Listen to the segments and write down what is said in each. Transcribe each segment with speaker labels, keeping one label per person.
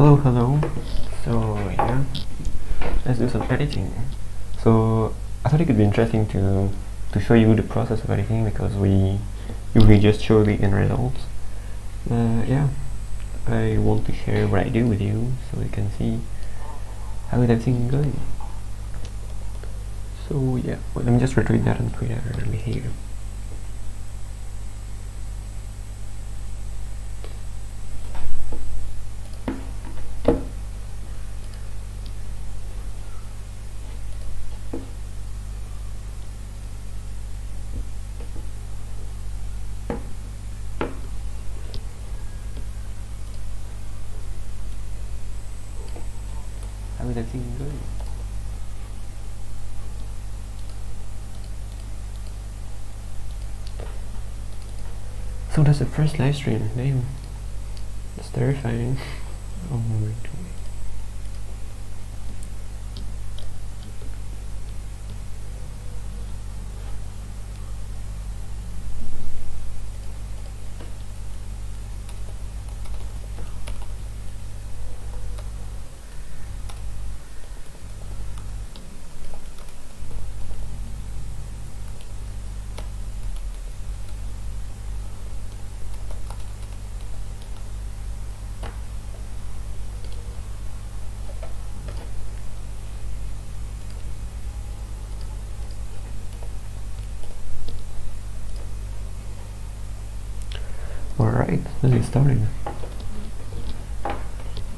Speaker 1: Hello. So yeah, let's do some editing. So I thought it could be interesting to show you the process of editing, because we usually just show the end results. Yeah, I want to share what I do with you so you can see how is everything going. So yeah, let me just retweet that and put it over here. How is everything going? So that's the first live stream. Damn, that's terrifying. Oh my god. Alright, let's get started.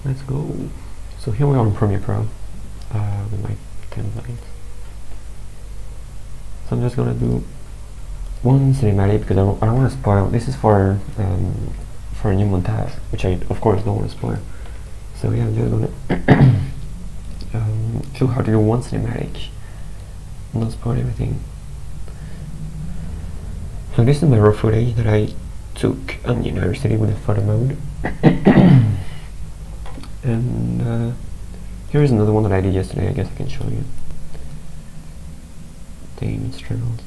Speaker 1: Let's go. So here we are on Premiere Pro with my template. So I'm just gonna do one cinematic because I don't want to spoil. This is for a new montage, which I of course don't want to spoil. So yeah, I'm just gonna show how to do one cinematic, not spoil everything. So this is my raw footage that I took on the university with a photo mode. And here is another one that I did yesterday. I guess I can show you the image trimmings.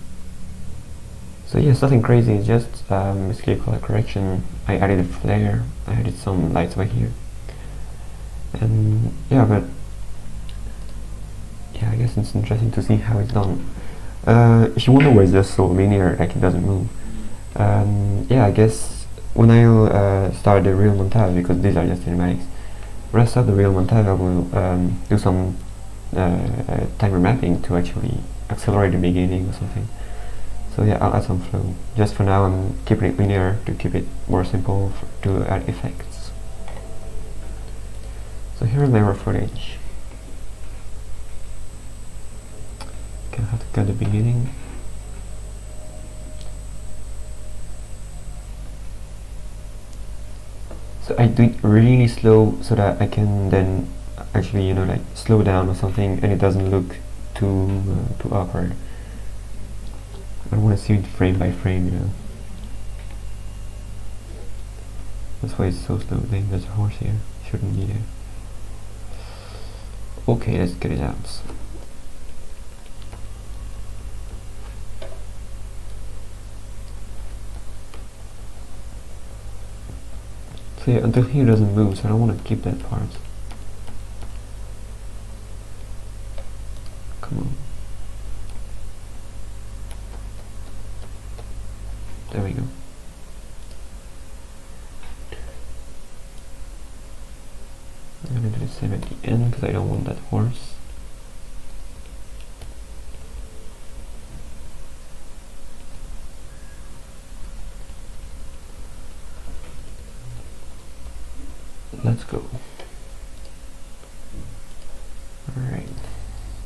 Speaker 1: So yes, nothing crazy, it's just basically color correction. I added a flare, I added some lights over here. And yeah, but yeah, I guess it's interesting to see how it's done. If you wonder why it's just so linear, like it doesn't move. Yeah, I guess when I'll start the real montage, because these are just cinematics, when I start the real montage I will do some timer mapping to actually accelerate the beginning or something. So yeah, I'll add some flow. Just for now I'm keeping it linear to keep it more simple to add effects. So here is my raw footage. Okay, I have to cut the beginning. So I do it really slow so that I can then actually, you know, like slow down or something and it doesn't look too awkward. I don't want to see it frame by frame, you know. That's why it's so slow. Dang, there's a horse here. Shouldn't be there. Okay, let's get it out. So yeah, until here doesn't move, so I don't want to keep that part. Come on. There we go. I'm gonna do the same at the end because I don't want that horse. Let's go. Alright.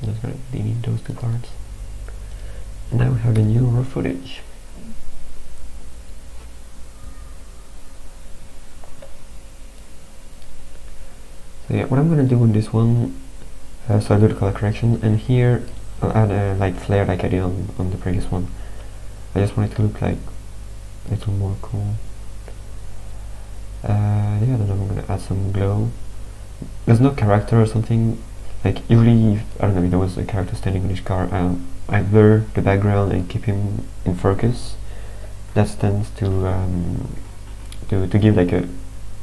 Speaker 1: I'm just gonna delete those two parts. And now we have the new raw footage. So yeah, what I'm gonna do on this one, so I'll do the color correction, and here I'll add a light flare like I did on the previous one. I just want it to look like a little more cool. Yeah, then I'm gonna add some glow. There's no character or something. Like usually, I don't know, if there was a character standing in this car, I blur the background and keep him in focus. That tends to give like a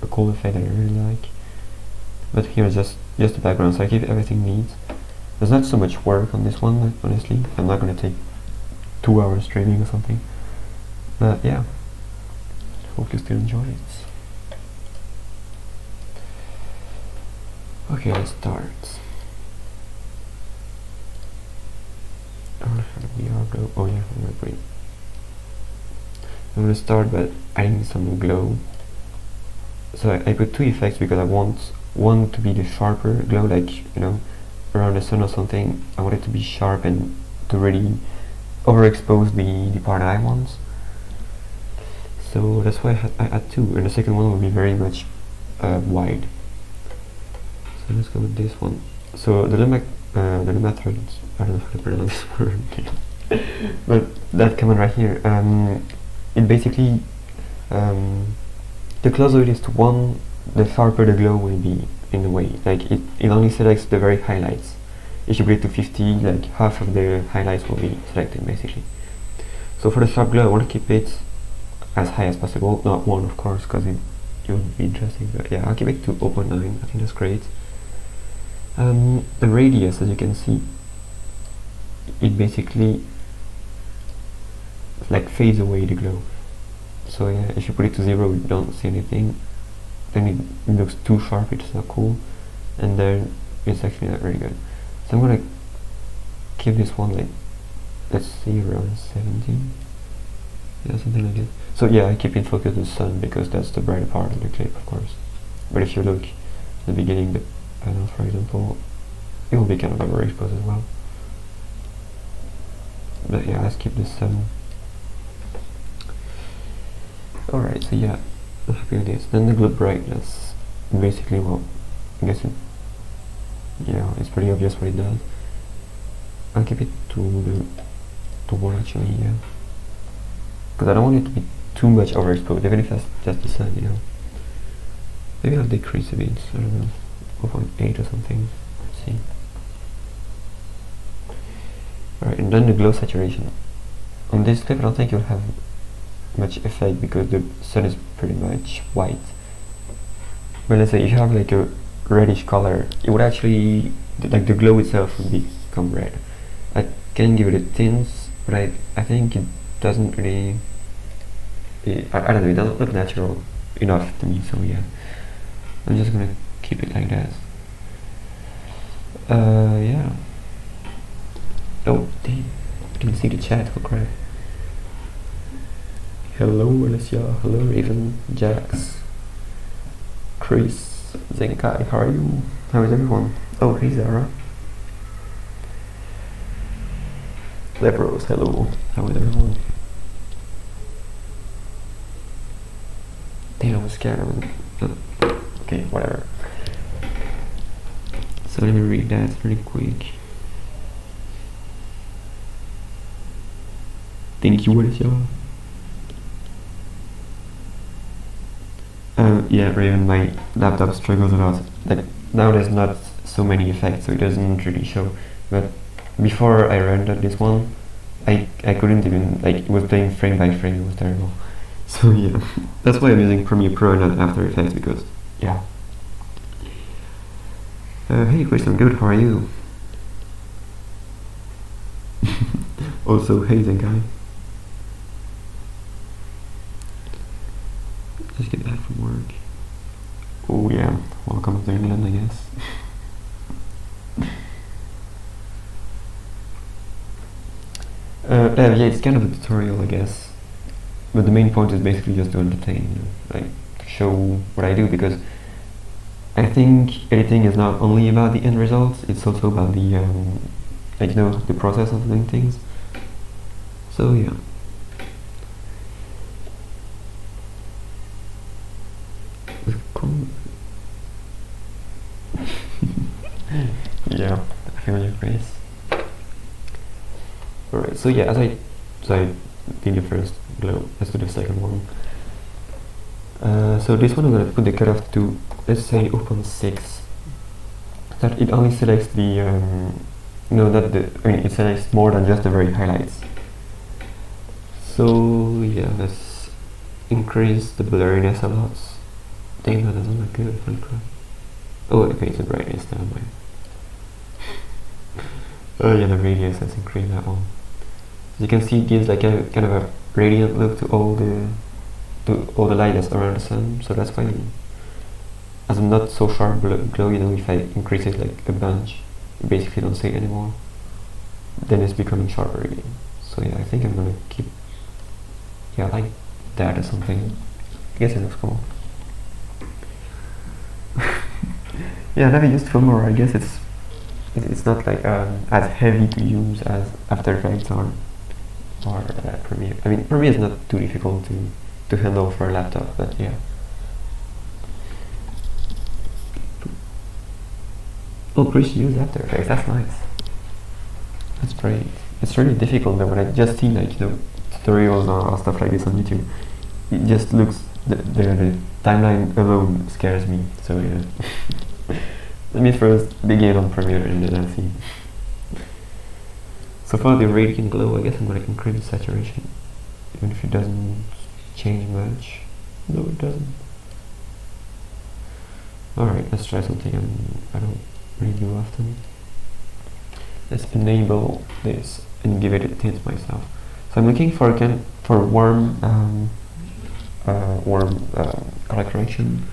Speaker 1: cool effect that I really like. but here just the background, so I keep everything neat. There's not so much work on this one, honestly. I'm not gonna take 2 hours streaming or something, but yeah, hope you still enjoy it. Okay, let's start. Oh yeah, great. I'm gonna start by adding some glow. So I put 2 effects because I want one to be the sharper glow, like, you know, around the sun or something. I want it to be sharp and to really overexpose the part that I want. So that's why I add 2, and the second one will be very much wide. So let's go with this one. So the method, I don't know how to pronounce this word, but that command right here, it basically, the closer it is to 1, the sharper the glow will be, in a way. Like it only selects the very highlights. If you put it to 50, like half of the highlights will be selected basically. So for the sharp glow, I want to keep it as high as possible, not 1 of course, because it would be interesting, but yeah, I'll keep it to 0.9, I think that's great. The radius, as you can see, it basically like fades away the glow. So yeah, if you put it to 0, you don't see anything, then it looks too sharp, it's not cool, and then it's actually not very good. So I'm gonna keep this one like, let's see, around 70, yeah, something like that. So yeah, I keep in focus the sun because that's the brighter part of the clip, of course. But if you look at the beginning, the panel, for example, it will be kind of overexposed as well. But yeah, let's keep the sun. Alright, so yeah, I'm happy with this. Then the glow brightness, basically, well, I guess it, yeah, it's pretty obvious what it does. I'll keep it to 1 actually, yeah, because I don't want it to be too much overexposed, even if that's just the sun, you know. Maybe I'll decrease a bit, I don't know, 0.8 or something, let's see. Alright, and then the glow saturation. On this clip I don't think you'll have much effect because the sun is pretty much white. But let's say if you have like a reddish color, it would actually, like the glow itself would become red. I can give it a tint, but I think it doesn't really, I don't know, it doesn't look natural enough to me, so yeah. I'm just gonna keep it like that. Yeah. Oh, damn, I didn't see the chat, oh crap. Hello Alicia, hello Raven, Jax, Chris, Zenkai, how are you? How is everyone? Oh, hey Zara. Lepros, hello, how is everyone? Damn, I was scared. Okay, whatever. So let me read that really quick. Thank you, Alicia. Yeah, Raven, my laptop struggles a lot. Like, now there's not so many effects, so it doesn't really show. But before I rendered this one, I couldn't even, like, it was playing frame by frame, it was terrible. So yeah, that's why I'm using Premiere Pro and not After Effects, because, yeah. Hey Chris, I'm good, how are you? Also, hey Zenkai. Just get back from work. Oh yeah, welcome to England, I guess. Yeah, it's kind of a tutorial, I guess. But the main point is basically just to entertain, you know, like to show what I do, because I think editing is not only about the end results, it's also about the, like, you know, the process of doing things. So yeah. Yeah, I feel your face. Alright, so yeah, as I did the first glow, let's do the second one. So this one I'm gonna put the cutoff to, let's say 0.6. That it only selects the, no, not the, I mean, it selects more than just the very highlights. So yeah, let's increase the blurriness a lot. Dang, that doesn't look good, holy crap. Oh, okay, it's a brightness down way. Oh yeah, the radius has increased that one. As you can see, it gives like a kind of a radiant look to all the light that's around the sun. So that's why, as a not so sharp glow, you know, if I increase it like a bunch, you basically don't see it anymore. Then it's becoming sharper again. So yeah, I think I'm gonna keep, yeah, like that or something. I guess it looks cool. Yeah, I never used Filmora. I guess it's not like as heavy to use as After Effects or Premiere. I mean, Premiere is not too difficult to handle for a laptop, but yeah. Oh, Chris used After Effects. That's nice. That's great. It's really difficult though when I just see like tutorials or stuff like this on YouTube. It just looks the timeline alone scares me. So yeah. Let me first begin on Premiere and then I'll see. So far the radiant glow, I guess I'm gonna increase the saturation, even if it doesn't change much. No, it doesn't. Alright, let's try something I don't really do often. Let's enable this and give it a tint myself. So I'm looking for warm color correction.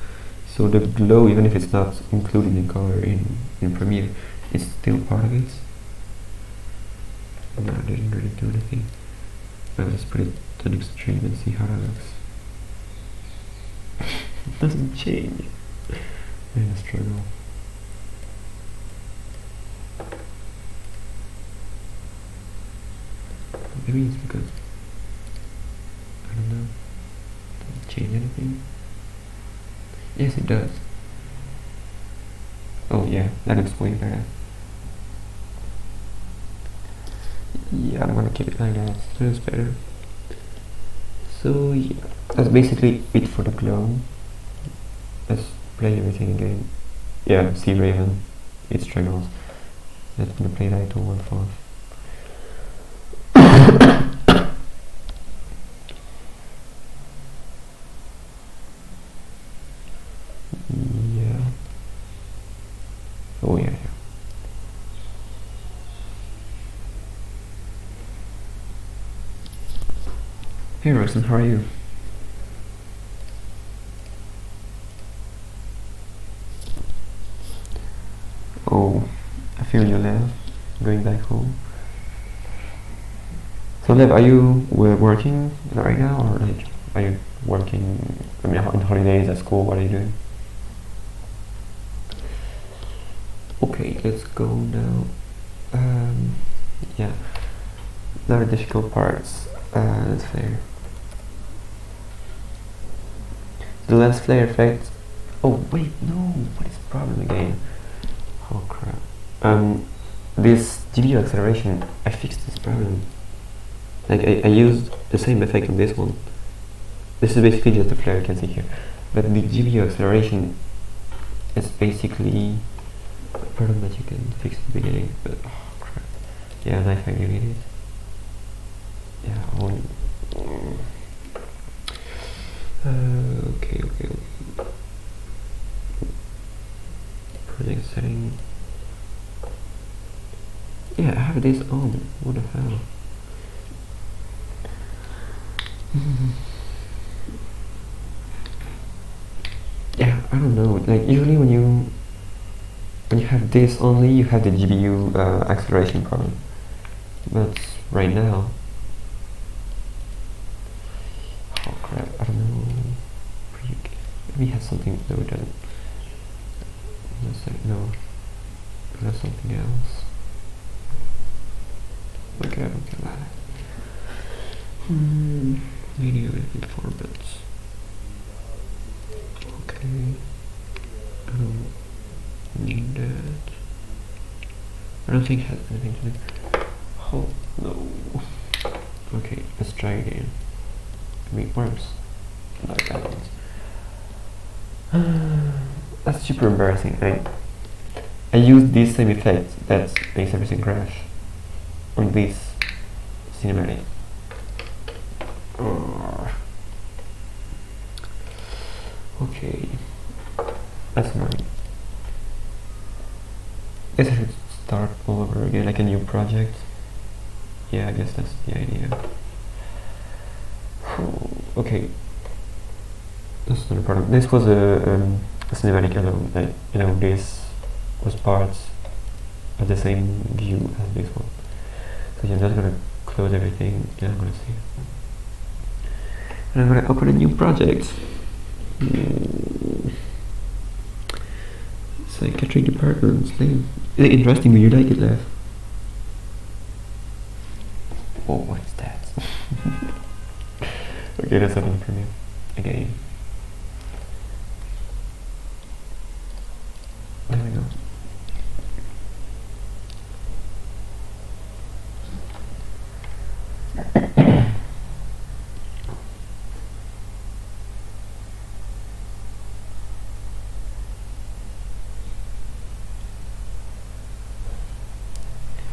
Speaker 1: So the glow, even if it's not included in color in Premiere, it's still part of it. No, I didn't really do anything. I'll just put it to the extreme and see how that looks. It doesn't change. I'm a struggle. Maybe it's because, I don't know, does it change anything? Yes, it does. Oh yeah, that looks way better. Yeah, I'm gonna keep it like that. That's better. So yeah, that's basically it for the glow. Let's play everything again. Yeah, see Raven. It struggles. Let's gonna play that to 1/4. Yeah. Oh yeah. Hey Roxanne, how are you? Oh, I feel you, Lev. Going back home. So Lev, are you working right now, or like are you working? I mean, on holidays at school? What are you doing? Okay, let's go now. Yeah, there are difficult parts. Lens flare. The lens flare effect. Oh wait, no. What is the problem again? Oh crap. This GPU acceleration. I fixed this problem. Like I used the same effect on this one. This is basically just the flare you can see here. But the GPU acceleration is basically a problem that you can fix at the beginning. But oh crap. Yeah, knife I really need it. Yeah, okay. Project setting. Yeah, I have this on. What the hell? Yeah, I don't know. Like usually when you have this only, you have the GPU acceleration problem. But right now, oh crap! I don't know. Maybe it has something. No, it doesn't. No, that's something else. Okay, I don't get that. Video edit formats. Okay. I don't need that. I don't think it has anything to do. Oh no. Okay, let's try again. I mean, worms. Not that ones. That's super embarrassing. I used this same effect that makes everything crash on this cinematic. Okay, that's annoying. guess I should start all over again, like a new project. Yeah, I guess that's the idea. Okay, that's not a problem. This was a cinematic alone. This was parts of the same view as this one. So yeah, I'm just gonna close everything. Yeah, I'm gonna see. And I'm gonna open a new project. Psychiatric department. Is it interesting? Will you like it, Lev? Oh, what is that? Okay, let's open the premiere again. There we go.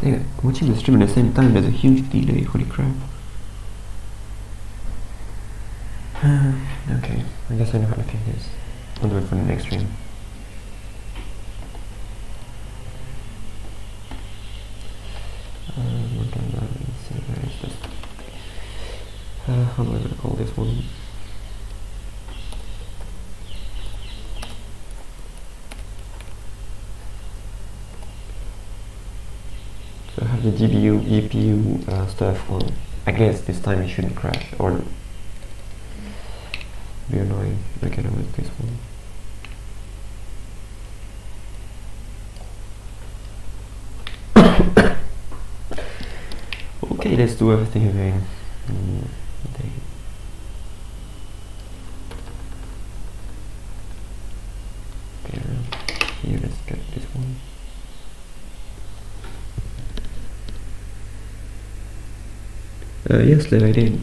Speaker 1: Yeah, watching the stream at the same time, there's a huge delay, holy crap. Okay, I guess I know how to fix this. I'll do it for the next stream. How am I gonna call this one? So I have the GPU, EPU stuff on. I guess this time it shouldn't crash or be annoying. Okay, now with this one. Okay, let's do everything again. Here, let's get this one. Yes, I did.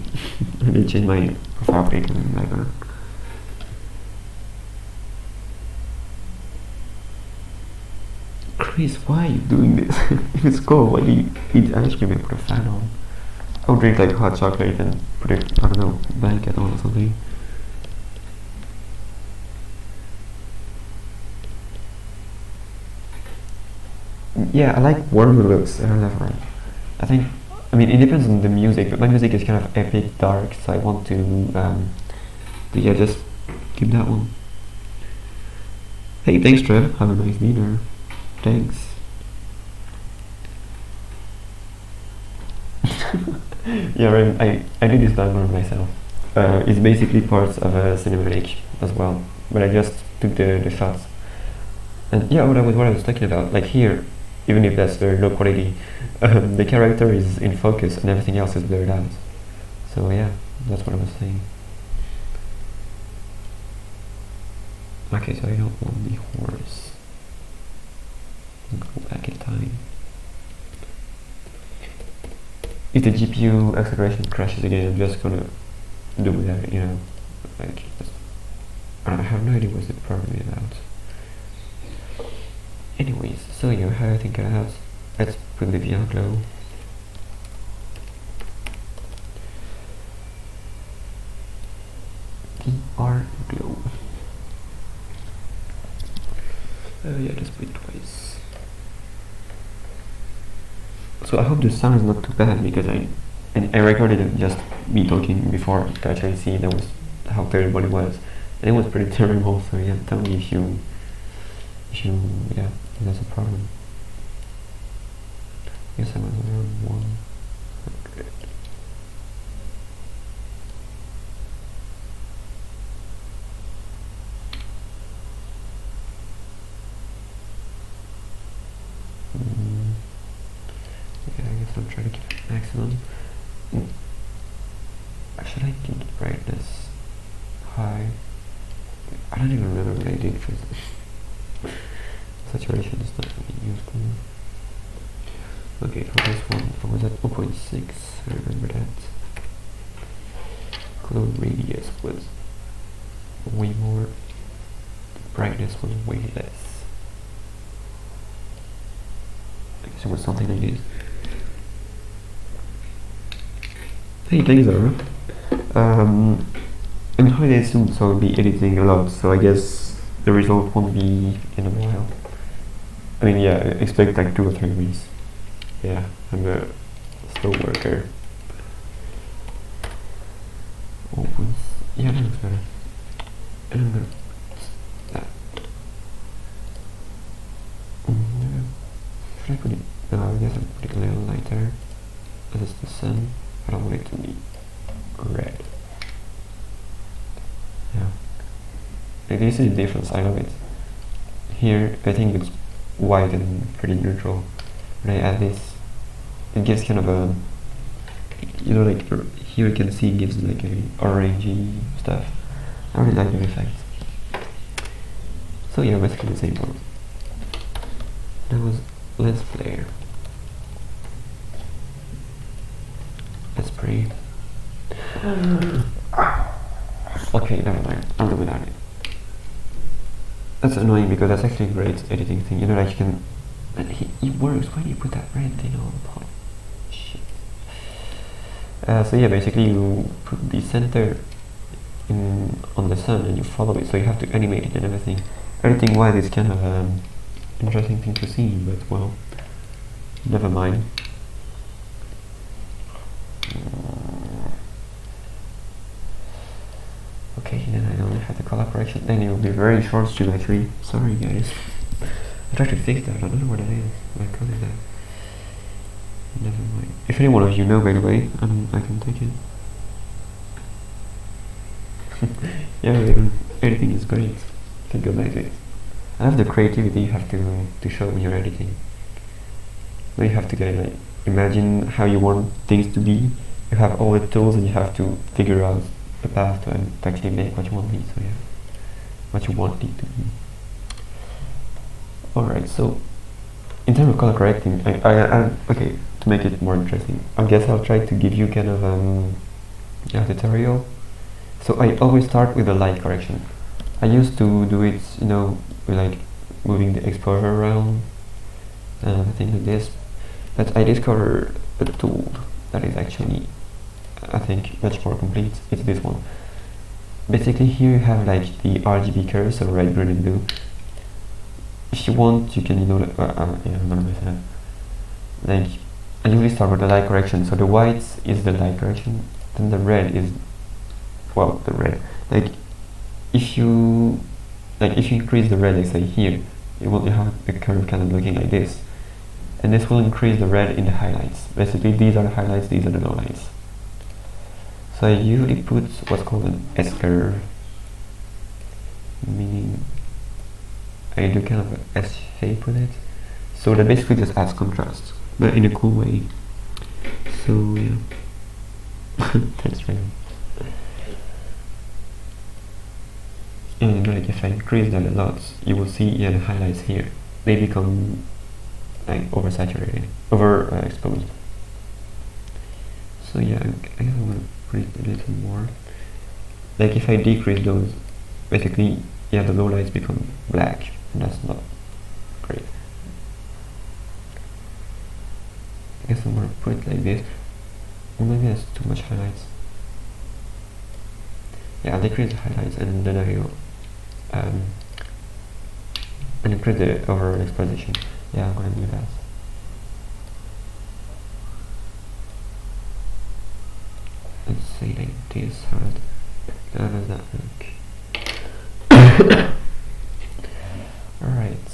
Speaker 1: I did change my profile pic and background. Chris, why are you doing this? If it's cold, why do you eat ice cream and put a fan on? I would drink like hot chocolate and put it, I don't know, blanket on or something. Yeah, I like warmer looks. I think, I mean, it depends on the music, but my music is kind of epic, dark, so I want to, yeah, just keep that one. Hey, thanks, Trev. Have a nice dinner. Thanks. Yeah, right. I did this background myself. It's basically parts of a cinematic as well, but I just took the shots. And yeah, what I was talking about, like here, even if that's very low quality, the character is in focus and everything else is blurred out. So yeah, that's what I was saying. Okay, so I don't want the horse. Go back in time. If the GPU acceleration crashes again, I'm just gonna do that, like, I have no idea what's the problem about. Anyways, so you have everything cut out. Let's put the VR glow. VR glow. Yeah, just put it twice. So I hope the sound is not too bad because I recorded it just me talking before to actually see how terrible it was, and it was pretty terrible. So yeah, tell me if that's a problem. I guess I was around 100. Yeah, I guess I'll try to keep it maximum. Should I keep the brightness high? I don't even remember what I did for this. Saturation is not really useful. Okay, for this one, I was at 0.6, I remember that. Glow radius was way more, brightness was way less. I guess it was something like this. Hey, thanks, Zara. I'm on holiday soon, so I'll be editing a lot, so I guess the result won't be in a while. I mean, yeah, expect like 2 or 3 weeks. Yeah, I'm a slow worker. Opens. Yeah, that looks better. And I'm gonna that. Should I put it? No, I guess I'll put it a little lighter. This is the sun. I don't want it to be red. Yeah. Like, this is the difference. I love it. Here, I think it's white and pretty neutral. When I add this, it gives kind of a, you know, like here you can see it gives like a orangey stuff. I really like the effect. So yeah, basically the same one. That was lens flare. That's pretty. Okay, never mind. I'll do without it. That's annoying because that's actually a great editing thing. You know, like you can. And it works. Why do you put that red thing on the pot? Shit. So yeah, basically you put the center on the sun and you follow it. So you have to animate it and everything. Editing wise, it's kind of interesting thing to see, but well, never mind. Okay, then I don't have the color correction. Then it will be very short stream actually. Sorry guys. I tried to fix that. I don't know what it is. My color is that. Never mind. If any one of you know, by the way, I can take it. Yeah, editing is great. Can go like this. I have the creativity you have to show when you're editing. Then you have to get like imagine how you want things to be. You have all the tools and you have to figure out the path to actually make what you want it. So yeah, what you want it to be. Alright, so in terms of color correcting, okay, to make it more interesting, I guess I'll try to give you kind of a tutorial. So I always start with the light correction. I used to do it, you know, with like moving the exposure around and things like this, but I discovered a tool that is actually, I think, much more complete. It's this one. Basically here you have like the RGB curves, so red, green and blue. If you want, you can, you know, yeah, I'm gonna mess it up. Like, I usually start with the light correction. So the white is the light correction, then the red is, well, the red. Like, if you increase the red, like say here, you will have a curve kind of looking like this, and this will increase the red in the highlights. Basically, these are the highlights, these are the lowlights. So I usually put what's called an S curve, meaning I do kind of an S shape with it, so that basically just adds contrast, but in a cool way. So yeah, that's right. And like if I increase that a lot, you will see, yeah, the highlights here, they become like oversaturated, exposed. So yeah, I guess I'm gonna put it a little more. Like if I decrease those, basically, yeah, the lowlights become black, and that's not great. I guess I'm gonna put it like this. Or maybe that's too much highlights. Yeah, I'll decrease the highlights and then I'll and increase the overall exposition. Yeah, I'm gonna do that. Let's say like this. How does that look? Alright.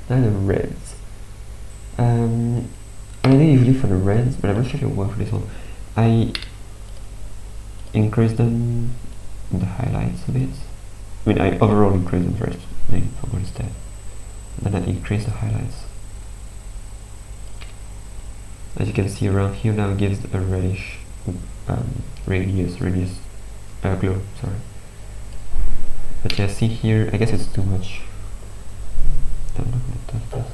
Speaker 1: Now the reds. I think usually for the reds, but I'm not sure if it will work for this one. I increase them in the highlights a bit. I mean, I overall increase them first, maybe forgot instead. Then I increase the highlights. As you can see around here now, it gives a reddish radius glow, sorry. But yeah, see here, I guess it's too much. I'm not gonna touch this.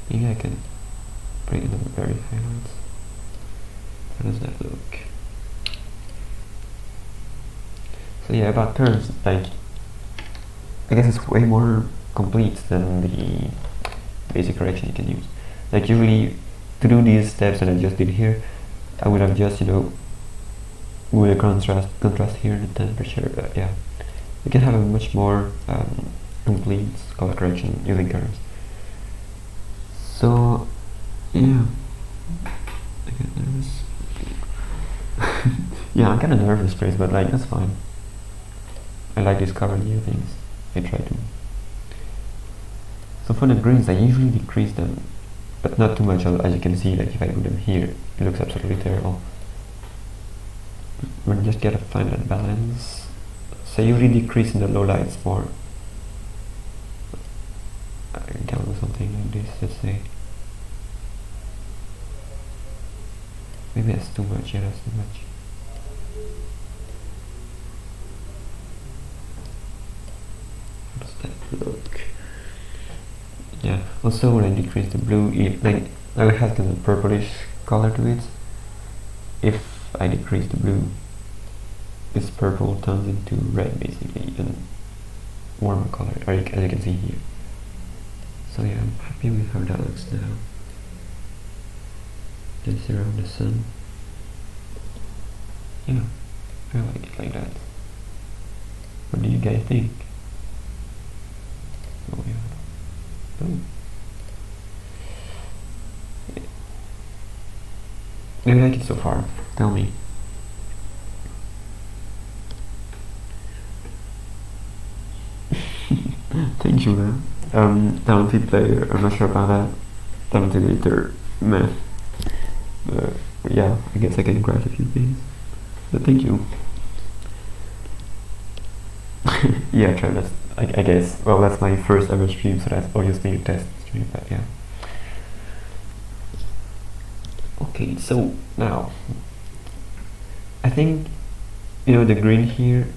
Speaker 1: Maybe I can bring in the very highlights. How does that look? So yeah, about curves, like, I guess it's way more complete than the basic correction you can use. Like usually, to do these steps that I just did here, I would have just, you know, moved the contrast here, the temperature, yeah. you can have a much more complete color correction using curves. So yeah, I get nervous. Yeah, I'm kind of nervous, Chris, but like that's fine. I like discovering new things. I try to. So for the greens, I usually decrease them, but not too much. As you can see, like if I put them here, it looks absolutely terrible. We just gotta find that balance. So I usually decrease in the low lights more. I can count with something like this, let's say. Maybe that's too much, yeah, that's too much. How does that look? Yeah, also when I decrease the blue, now it has kind of purplish color to it. If I decrease the blue, this purple turns into red basically, and warmer color, as you can see here. So yeah, I'm happy with how that looks now. Just around the sun. Yeah, I like it like that. What do you guys think? Oh yeah. Oh. Do you like it so far? Tell me. Thank you, man. Talented player, I'm not sure about that. Talented editor, meh. Yeah, I guess I can crash a few things. But thank you. Yeah, try that. I guess. Well, that's my first ever stream, so that's obviously a test stream, but yeah. Okay, so now I think, you know, the green here,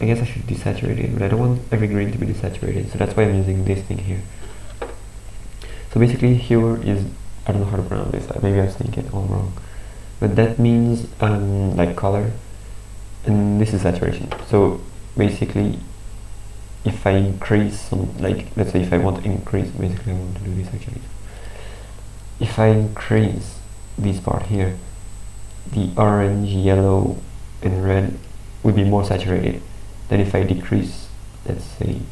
Speaker 1: I guess I should desaturate it, but I don't want every green to be desaturated, so that's why I'm using this thing here. So basically here is, I don't know how to pronounce this, maybe I'm saying it all wrong, but that means like color, and this is saturation. So basically if I increase some, like let's say if I want to increase, basically I want to do this actually. If I increase this part here, the orange, yellow and red will be more saturated than if I decrease, let's say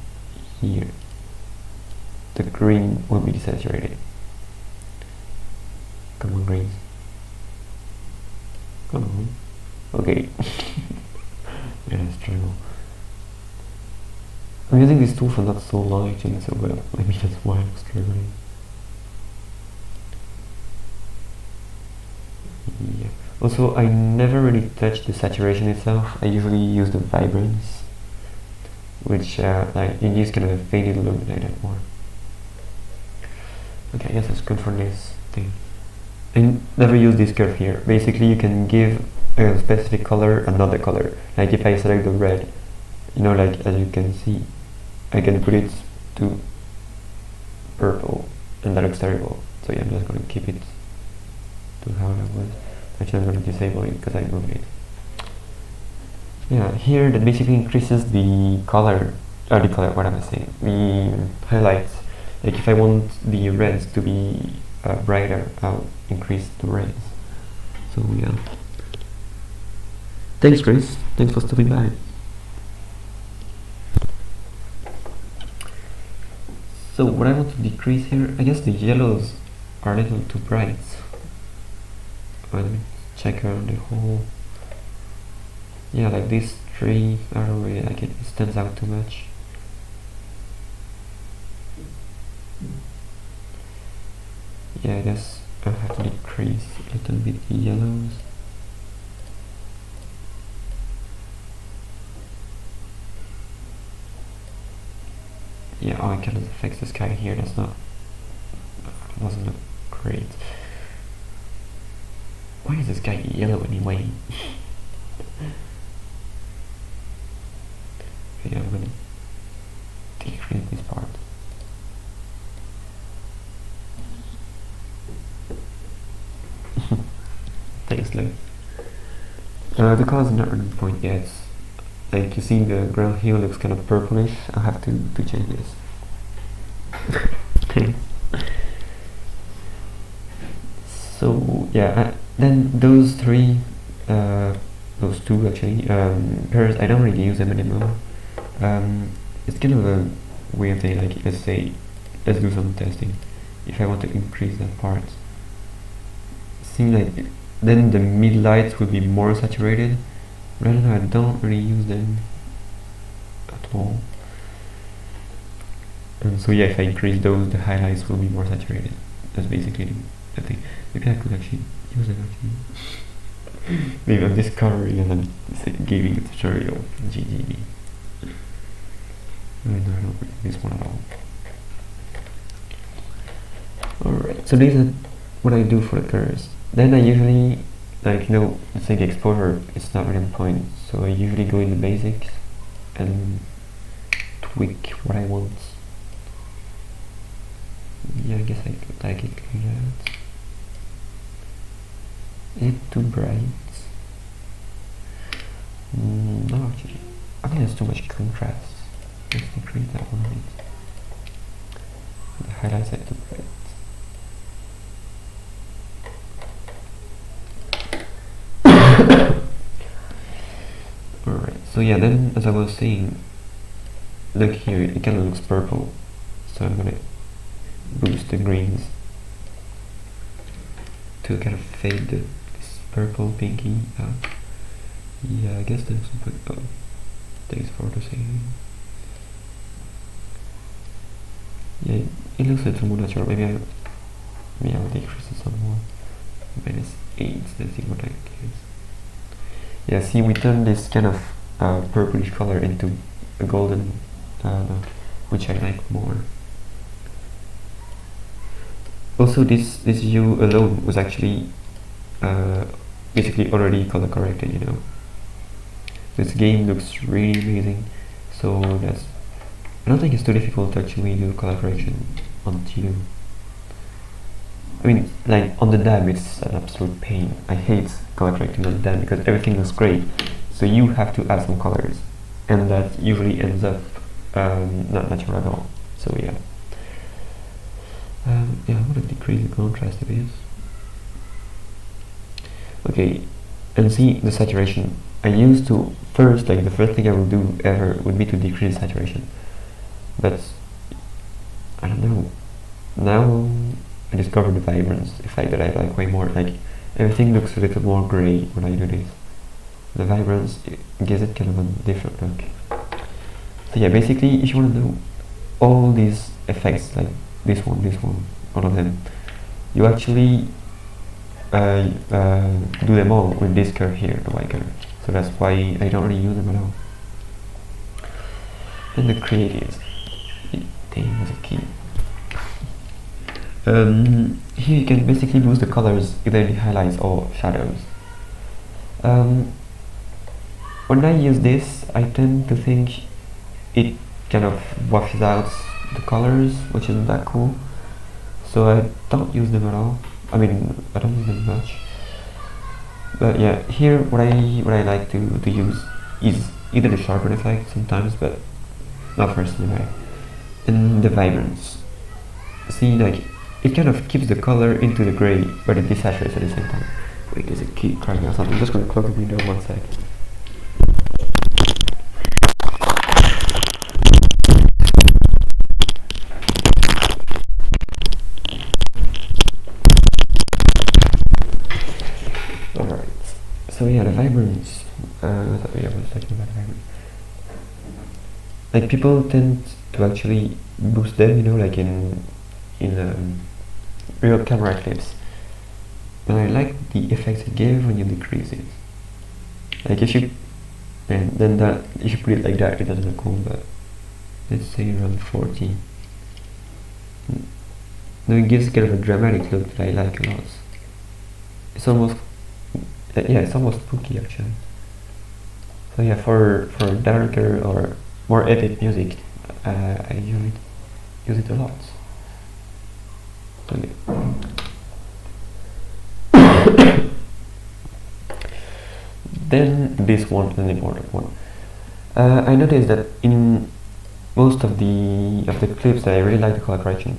Speaker 1: here, the green will be desaturated. Come on, greens. Come on. Okay. Yeah, let's struggle. I'm using this tool for not so long actually, so well, maybe that's why I'm struggling. Yeah. Also, I never really touch the saturation itself. I usually use the vibrance, which like it gives kind of a faded look that I like more. Okay, I guess that's good for this thing. I never use this curve here. Basically, you can give a specific color another color. Like if I select the red, you know, like as you can see, I can put it to purple, and that looks terrible. So yeah, I'm just going to keep it to how that was. Actually, I'm going to disable it because I moved it. Yeah, here that basically increases the color, what am I saying? The highlights. Like if I want the reds to be brighter, I'll increase the reds. So yeah. Thanks, Chris. Thanks for stopping by. So what I want to decrease here, I guess the yellows are a little too bright. Let me check around the whole. Yeah, like this tree, I don't really like it. It stands out too much. Yeah, I guess I have to decrease a little bit the yellows. Yeah, oh, it kind of affects the sky here. That's not, doesn't look great. Why is this guy yellow anyway? Yeah, I'm gonna decrease this part. Thanks, Lou. The color's not on point yet. Like you see, the ground here looks kind of purplish. I'll have to change this. Okay. So yeah, then those three those two actually. Pairs, I don't really use them anymore. It's kind of a weird thing, like let's say, let's do some testing. If I want to increase that part, seems like then the mid lights will be more saturated. But I don't know, I don't really use them at all. And so yeah, if I increase those, the highlights will be more saturated. That's basically the thing. Maybe I could actually use it actually. Maybe I'm discovering and I'm giving a tutorial GGB. No, I don't like this one at all. Alright, so these are what I do for the colors. Then I usually, like, you know, let's say the exposure, it's not really on point. So I usually go in the basics and tweak what I want. Yeah, I guess I like it like that. Is it too bright? No, actually, I think there's too much contrast. Let's decrease that one a bit. The highlights are too bright. Alright, so yeah, then as I was saying, look here, it kind of looks purple. So I'm gonna boost the greens to kind of fade this purple pinky out. Yeah, I guess that's a bit. Oh, thanks for the saying. Yeah, it looks a little more natural. Maybe I'll decrease it some more. -8. Let's see what I get. Yeah, see, we turn this kind of purplish color into a golden, which I like more. Also, this view alone was actually basically already color corrected, you know. This game looks really amazing, so I don't think it's too difficult to actually do color correction on Tio. I mean, like on the DAB, it's an absolute pain. I hate color correcting on the DAB because everything looks great, so you have to add some colors, and that usually ends up not natural at all. So yeah. Yeah, I'm gonna decrease the contrast a bit. Okay, and see the saturation. I used to first, like the first thing I would do ever would be to decrease saturation, but I don't know. Now I discovered the vibrance effect that I like way more. Like everything looks a little more grey when I do this. The vibrance gives it kind of a different look. So yeah, basically, if you want to know all these effects, like this one, all of them, you actually do them all with this curve here, the white curve. So that's why I don't really use them at all. And the creatives, dang, was a key. Here you can basically boost the colors, either in the highlights or shadows. When I use this, I tend to think it kind of washes out the colors, which isn't that cool. So I don't use them at all. I mean, I don't use them much. But yeah, here what I like to use is either the sharpen effect sometimes, but not personally, right? And the vibrance. See, like it kind of keeps the color into the gray, but it desaturates at the same time. Wait, there's a key crying out something. I'm just gonna close the window 1 sec. Alright, so yeah, the vibrance. I thought I was talking about vibrance. Like people tend to actually boost them, you know, like in real camera clips. But I like the effects it gives when you decrease it. Like if you, and then that if you put it like that, it doesn't look cool. But let's say around 40. Now it gives kind of a dramatic look that I like a lot. It's almost, yeah, it's almost spooky actually. So yeah, for darker or more epic music, I use it a lot. Okay. Then this one is an important one. I noticed that in most of the clips that I really like the color correction,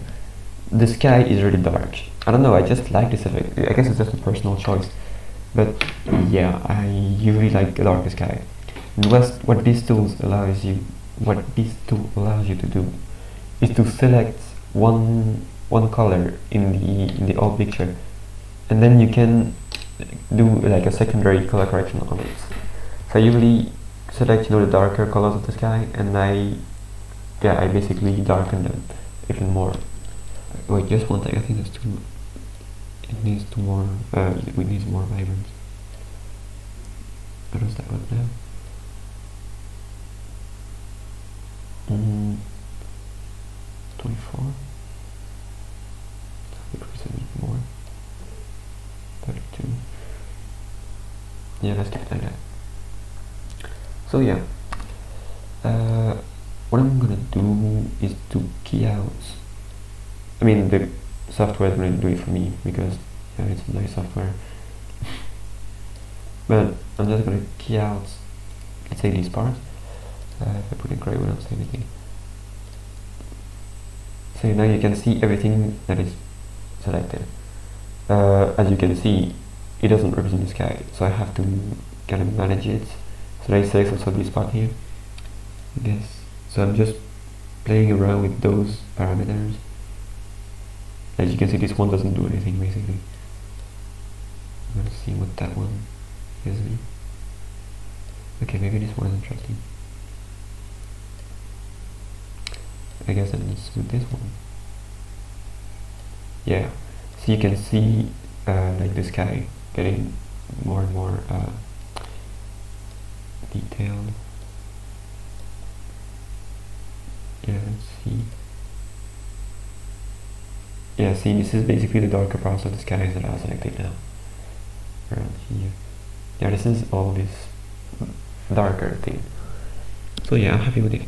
Speaker 1: the sky is really dark. I don't know, I just like this effect. I guess it's just a personal choice. But yeah, I usually like a darker sky. And what this tool allows you to do is to select one color in the whole picture, and then you can do like a secondary color correction on it. So I usually select the darker colors of the sky, and I basically darken them even more. Wait, just one thing. I think that's too. It needs to more. We need more vibrant. What does that look now? 24. Increase it a bit more. 32. Yeah, let's keep it like that. So yeah, what I'm gonna do is to key out. I mean, the software is gonna do it for me because it's a nice software. But I'm just gonna key out, let's say, these parts. If I put in gray, we don't say anything. So now you can see everything that is selected. As you can see, it doesn't represent the sky, so I have to kind of manage it. So I select also this part here, I guess. So I'm just playing around with those parameters. As you can see, this one doesn't do anything basically. I'm gonna see what that one gives me. Okay, maybe this one is interesting. I guess let's do this one. Yeah, so you can see like the sky getting more and more detailed. Yeah, let's see. Yeah, see, this is basically the darker parts of the skies that are selected now. Around here. Yeah, this is all this darker thing. So yeah, I'm happy with it.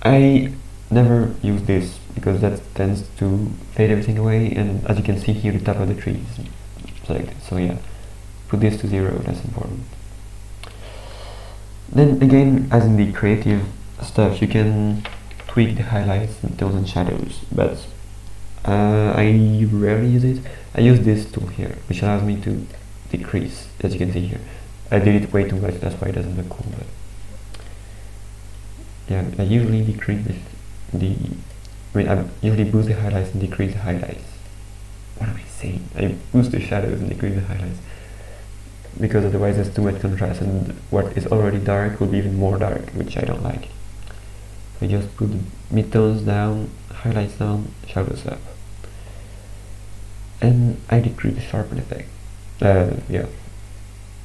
Speaker 1: I never use this because that tends to fade everything away, and as you can see here, the top of the tree is selected. So yeah, put this to 0, that's important. Then again, as in the creative stuff, you can tweak the highlights and tones and shadows, but I rarely use it. I use this tool here, which allows me to decrease, as you can see here. I did it way too much, that's why it doesn't look cool, but yeah, I usually decrease I usually boost the highlights and decrease the highlights. What am I saying? I boost the shadows and decrease the highlights, because otherwise there's too much contrast, and what is already dark will be even more dark, which I don't like. I just put the midtones down, highlights down, shadows up, and I decrease the sharpen effect. Yeah,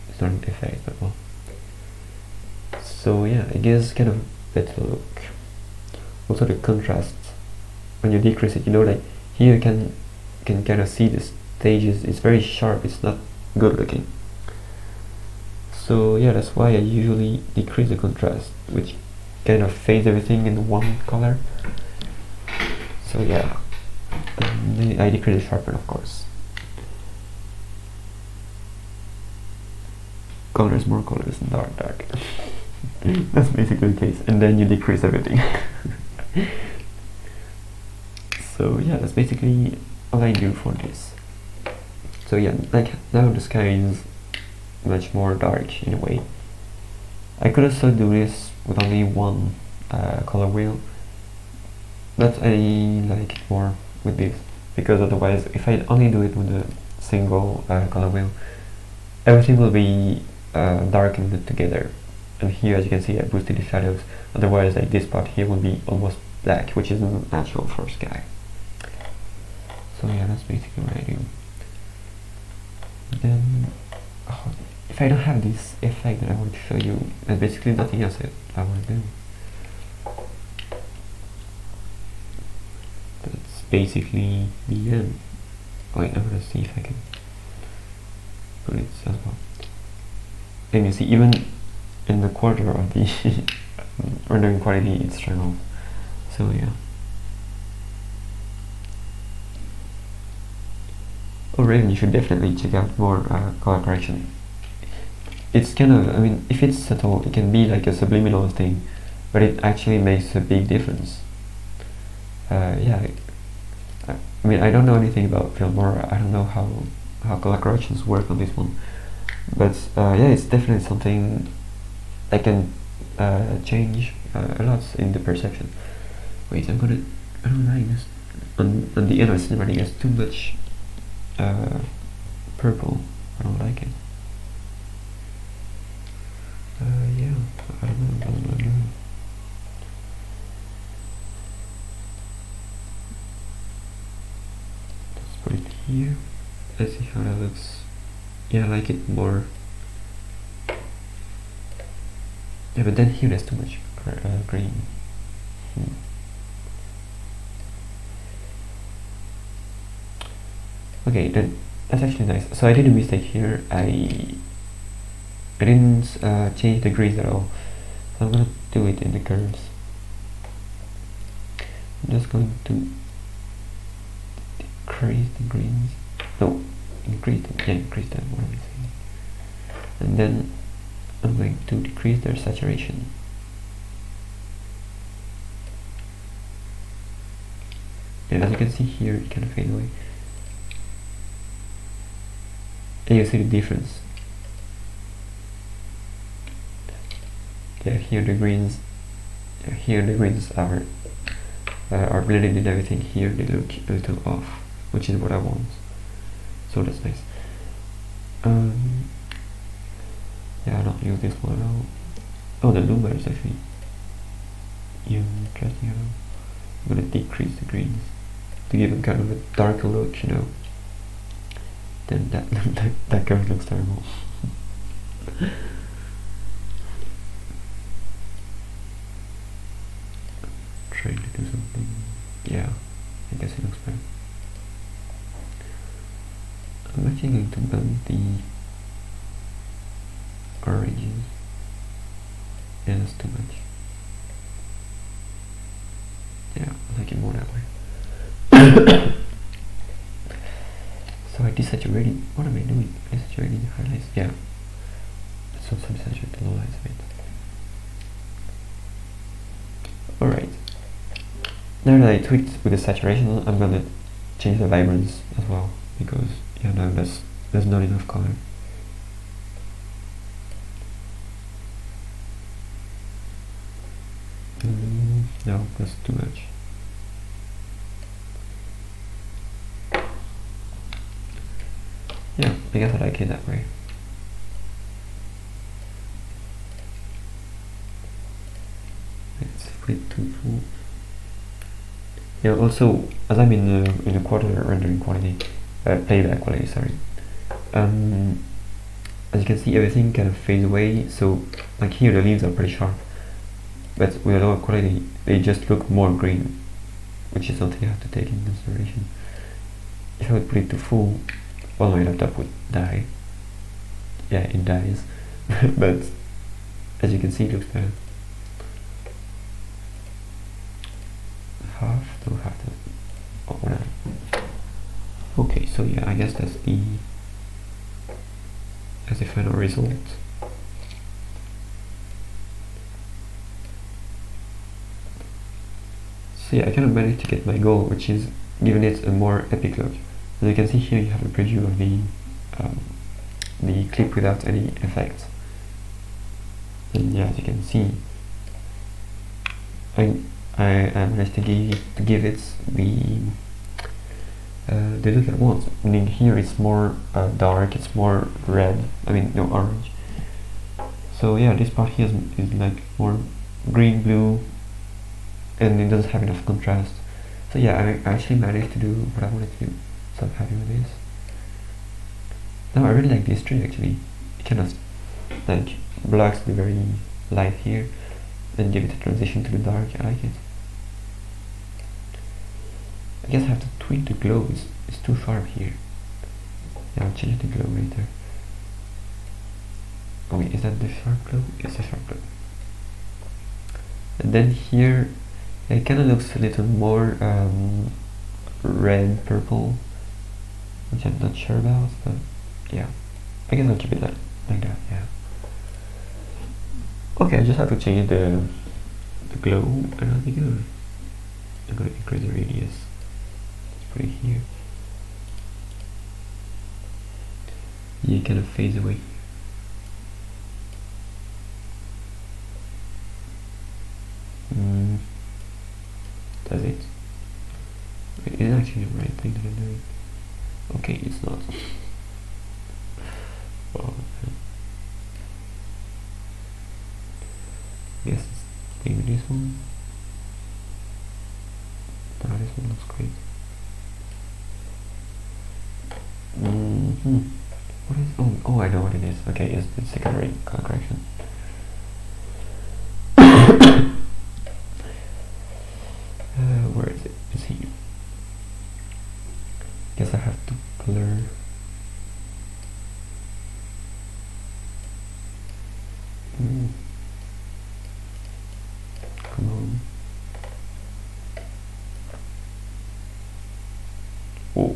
Speaker 1: it's not an effect, but well. So yeah, it gives kind of better look. Also the contrast, when you decrease it, like here you can kind of see the stages. It's very sharp, it's not good looking. So yeah, that's why I usually decrease the contrast, which kind of fades everything in one color. So yeah, I decrease the sharpen, of course. Colors, more colors, dark. That's basically the case, and then you decrease everything. So yeah, that's basically all I do for this. So yeah, like now the sky is much more dark in a way. I could also do this with only one color wheel, but I like it more with this, because otherwise if I only do it with a single color wheel, everything will be darkened together. And here, as you can see, I boosted the shadows. Otherwise, like this part here will be almost black, which isn't natural for sky. So yeah, that's basically what I do. Then, if I don't have this effect that I want to show you, there's basically nothing else I want to do. That's basically the end. Wait, I'm gonna see if I can put it as well. And you see, even in the quarter of the rendering quality, it's turned off. So yeah. Alright, you should definitely check out more color correction. It's kind of, if it's subtle, it can be like a subliminal thing, but it actually makes a big difference. Yeah, I don't know anything about film, or I don't know how how color corrections work on this one. But yeah, it's definitely something I can change a lot in the perception. Wait, I don't like this. On the end of the cinematic, there's too much purple. I don't like it. Yeah, I don't know. Let's put it here. Let's see how that looks. Yeah, I like it more. Yeah, but then here there's too much green. Okay, then that's actually nice. So I did a mistake here. I didn't change the greens at all. So I'm gonna do it in the curves. I'm just going to decrease the greens. No, increase them. Yeah, increase them. What am I saying? And then I'm going to decrease their saturation. And as you can see here, it kind of fades away. And you see the difference. Yeah, here the greens are blended in everything. Here they look a little off, which is what I want. So that's nice. Yeah, I don't use this one at all. Oh, the Luma is actually interesting. I'm gonna decrease the greens to give them kind of a darker look, you know. Then that curve looks terrible. Trying to do something. Yeah, I guess it looks better. I'm actually going to blend the oranges. Yeah, that's too much. Yeah, I like it more that way. So I desaturated. What am I doing? Desaturating the highlights. Yeah. Let's also desaturate the lowlights a bit. Alright. Now that I tweaked with the saturation, I'm gonna change the vibrance as well, because yeah, now there's not enough color. No, that's too much. Yeah, I guess I like it that way. Let's flip to full. Yeah, also, as I'm in the quarter rendering quality, playback quality, sorry. As you can see, everything kind of fades away. So, like here, the leaves are pretty sharp, but with a lower quality, they just look more green, which is something I have to take into consideration. If I would put it to full, well, my laptop would die. Yeah, it dies. But as you can see, it looks better. Half to. Oh, whatever. Okay, so yeah, I guess that's the final result. So yeah, I kind of managed to get my goal, which is giving it a more epic look. As you can see here, you have a preview of the clip without any effects. And yeah, as you can see, I managed to give it the look I want. Meaning here it's more dark, it's more red. I mean, no, orange. So yeah, this part here is like more green, blue, and it doesn't have enough contrast. So yeah, I actually managed to do what I wanted to do. So I'm happy with this. Now I really like this tree actually. It kind of like blocks the very light here and give it a transition to the dark. I like it. I guess I have to tweak the glow. It's too sharp here. Yeah, I'll change the glow later. Oh wait, is that the sharp glow? It's a sharp glow. And then here, it kind of looks a little more red, purple, which I'm not sure about, but yeah, I guess I'll keep it like that, yeah. Okay, I just have to change the glow, and I'll be good. I'm gonna increase the radius. Let's put it here. Yeah, it kind of fades away. Does it? It's actually the right thing that I'm doing. Okay, it's not. Well, I guess it's maybe this one. No, this one looks great. What is? Oh, I know what it is. Okay, it's the secondary color correction. Where is it? It's here. Guess I have to blur. Come on. Oh.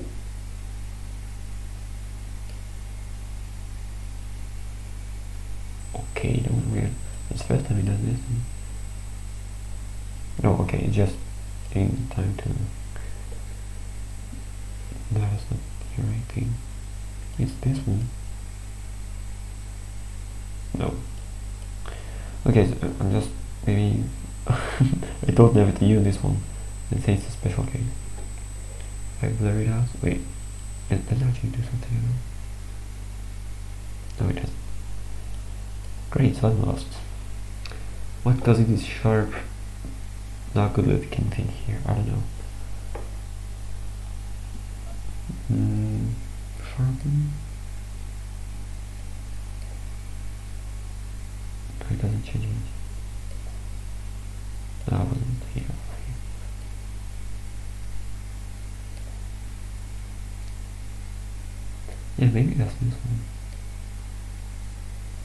Speaker 1: Okay, that was weird. It's the first time he does this. No, okay, it's just taking time to. That's not the right thing. It's this one. No. Okay, so I'm just maybe. I thought never to use this one. Let's say it's a special case. I blur it out. Wait, it does actually do something at all. No, it doesn't. Great, so I'm lost. What does it is sharp, not good looking thing here? I don't know. Sharpen. No, it doesn't change much. No, I wasn't here. Yeah, maybe that's this one.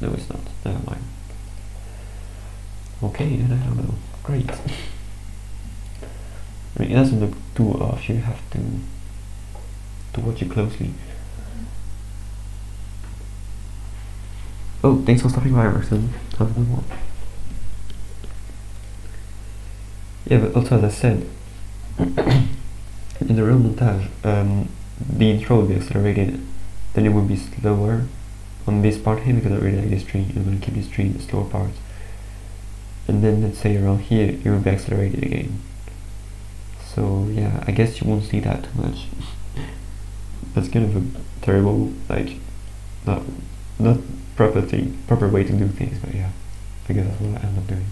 Speaker 1: No, it's not. Never mind. Okay, then I don't know. Great. I mean, it doesn't look too off. You have to watch it closely. Oh, thanks for stopping by, Emerson. Have a good one. Yeah, but also as I said, in the real montage, the intro will be accelerated, then it will be slower on this part here because I really like this tree. I'm going to keep this tree in the slower parts. And then let's say around here, it will be accelerated again. So yeah, I guess you won't see that too much. That's kind of a terrible, like, not proper way to do things, but yeah, I guess that's what I end up doing.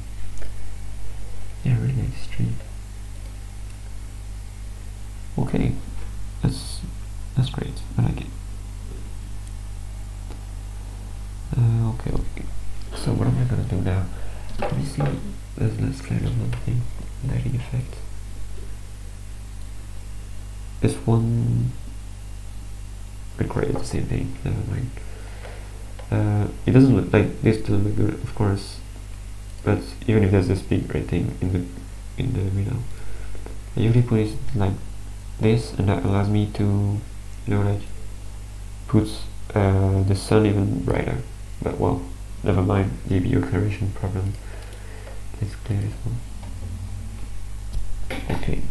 Speaker 1: Yeah, I really like this tree. Okay, that's great. I like it. Okay. So what am I gonna do now? Let me see. Let's clear up one thing. Lighting effect. This one. Great, the same thing. Never mind. It doesn't look like this. Doesn't look good, of course. But even if there's this big red thing in the middle, I usually put it like this, and that allows me to, like, put the sun even brighter. But well, never mind. GPU acceleration problem. Let's clear this one. Okay.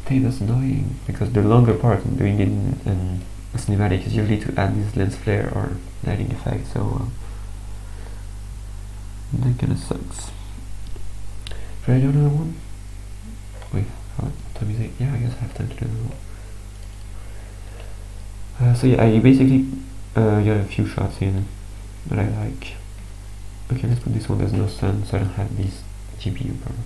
Speaker 1: I think that's annoying because the longer part I'm doing it in cinematic is usually to add this lens flare or lighting effect. So that kind of sucks. Should I do another one? Wait, what time is it? Yeah, I guess I have time to do another one. So yeah, I basically got a few shots in that I like. Okay, let's put this one. There's no sun, so I don't have this GPU problem.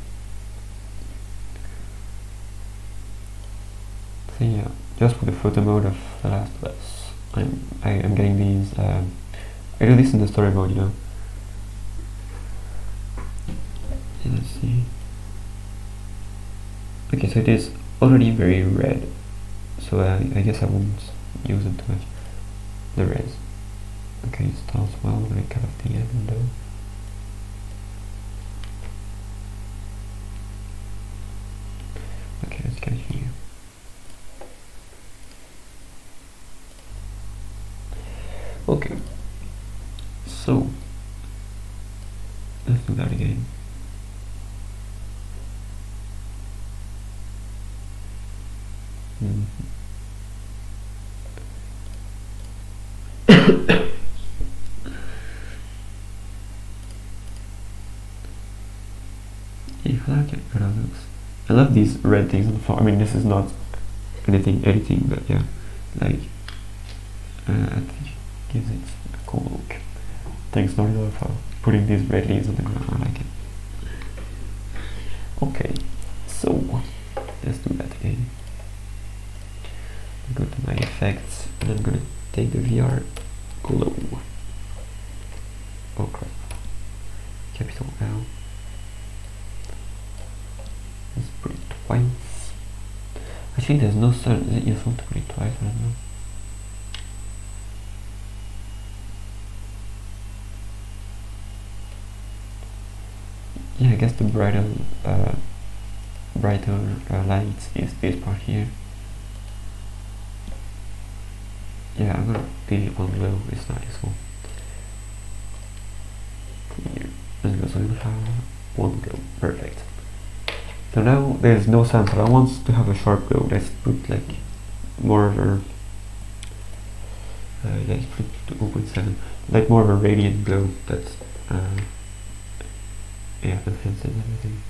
Speaker 1: So yeah, just for the photo mode of The Last of Us, I'm getting these. I do this in the story mode, Let's see. Okay, so it is already very red, so I guess I won't use it too much. The res. Okay, it starts well when I cut off the end though. Okay, let's get here. Okay, so let's do that again. Yeah, I like it. I love these red things on the floor. I mean, this is not anything editing, but yeah, like I think it gives it a cool look. Thanks, Nordor, for putting these red leaves on the ground. I like it. Okay, so let's do that again. Go to my effects, and I'm gonna take the VR glow. Oh crap! Capital L. Let's put it twice. I think there's no sun. Is it useful to put it twice? I don't know. Yeah, I guess the brighter lights is this part here. Yeah, I'm gonna leave it on low. It's not useful. Here, and go so we have one glow. Perfect. So now there's no sun, so I want to have a sharp glow. Let's put like more of a let's put to 0.7, like more of a radiant glow. That's yeah, enhances everything.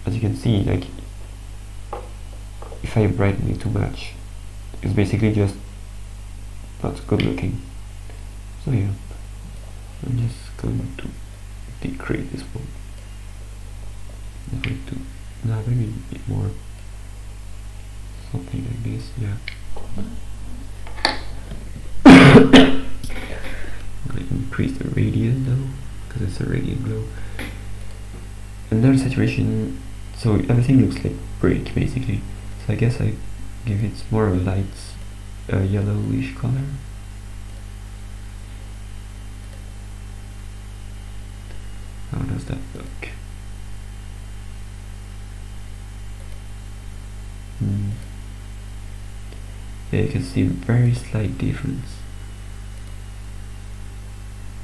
Speaker 1: As you can see, like if I brighten it too much, it's basically just not good looking. So yeah, I'm just going to decrease this one. I'm going to now maybe a bit more something like this. Yeah. I'm going to increase the radiant though, because it's a radiant glow. Another saturation, so everything looks like brick basically. So I guess I give it more of a light yellowish color. How does that look? Yeah, you can see a very slight difference.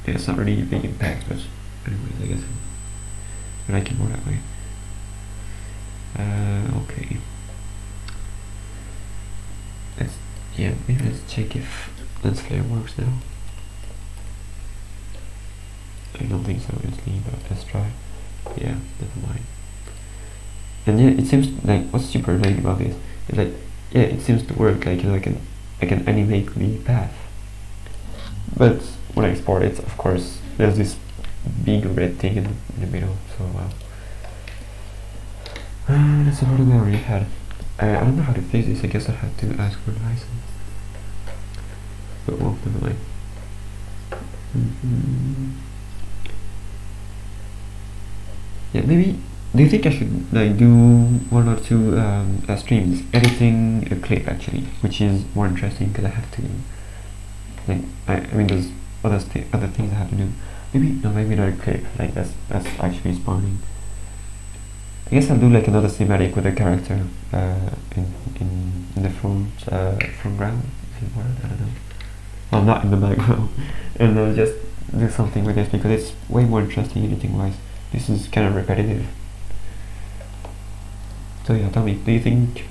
Speaker 1: Yeah, it's not really a big impact, but anyways, I guess I like it more that way. Okay. Maybe let's check if lens flare works now. I don't think so, obviously, but let's try. Yeah, never mind. And yeah, it seems like what's super annoying about this is like, yeah, it seems to work. Like, you know, I can animate the path, but when I export it, of course, there's this big red thing in the middle. So that's a problem I already had. I don't know how to fix this. I guess I have to ask for a license. But well, never mind. Yeah, maybe. Do you think I should like do 1 or 2 streams editing a clip actually, which is more interesting because I have to like I mean there's other things I have to do. Maybe not a clip. Like that's actually spawning. I guess I'll do like another cinematic with a character in the foreground. Is it word? I don't know. Well, not in the background. And I'll just do something with this because it's way more interesting editing wise. This is kind of repetitive. So yeah, tell me, do you think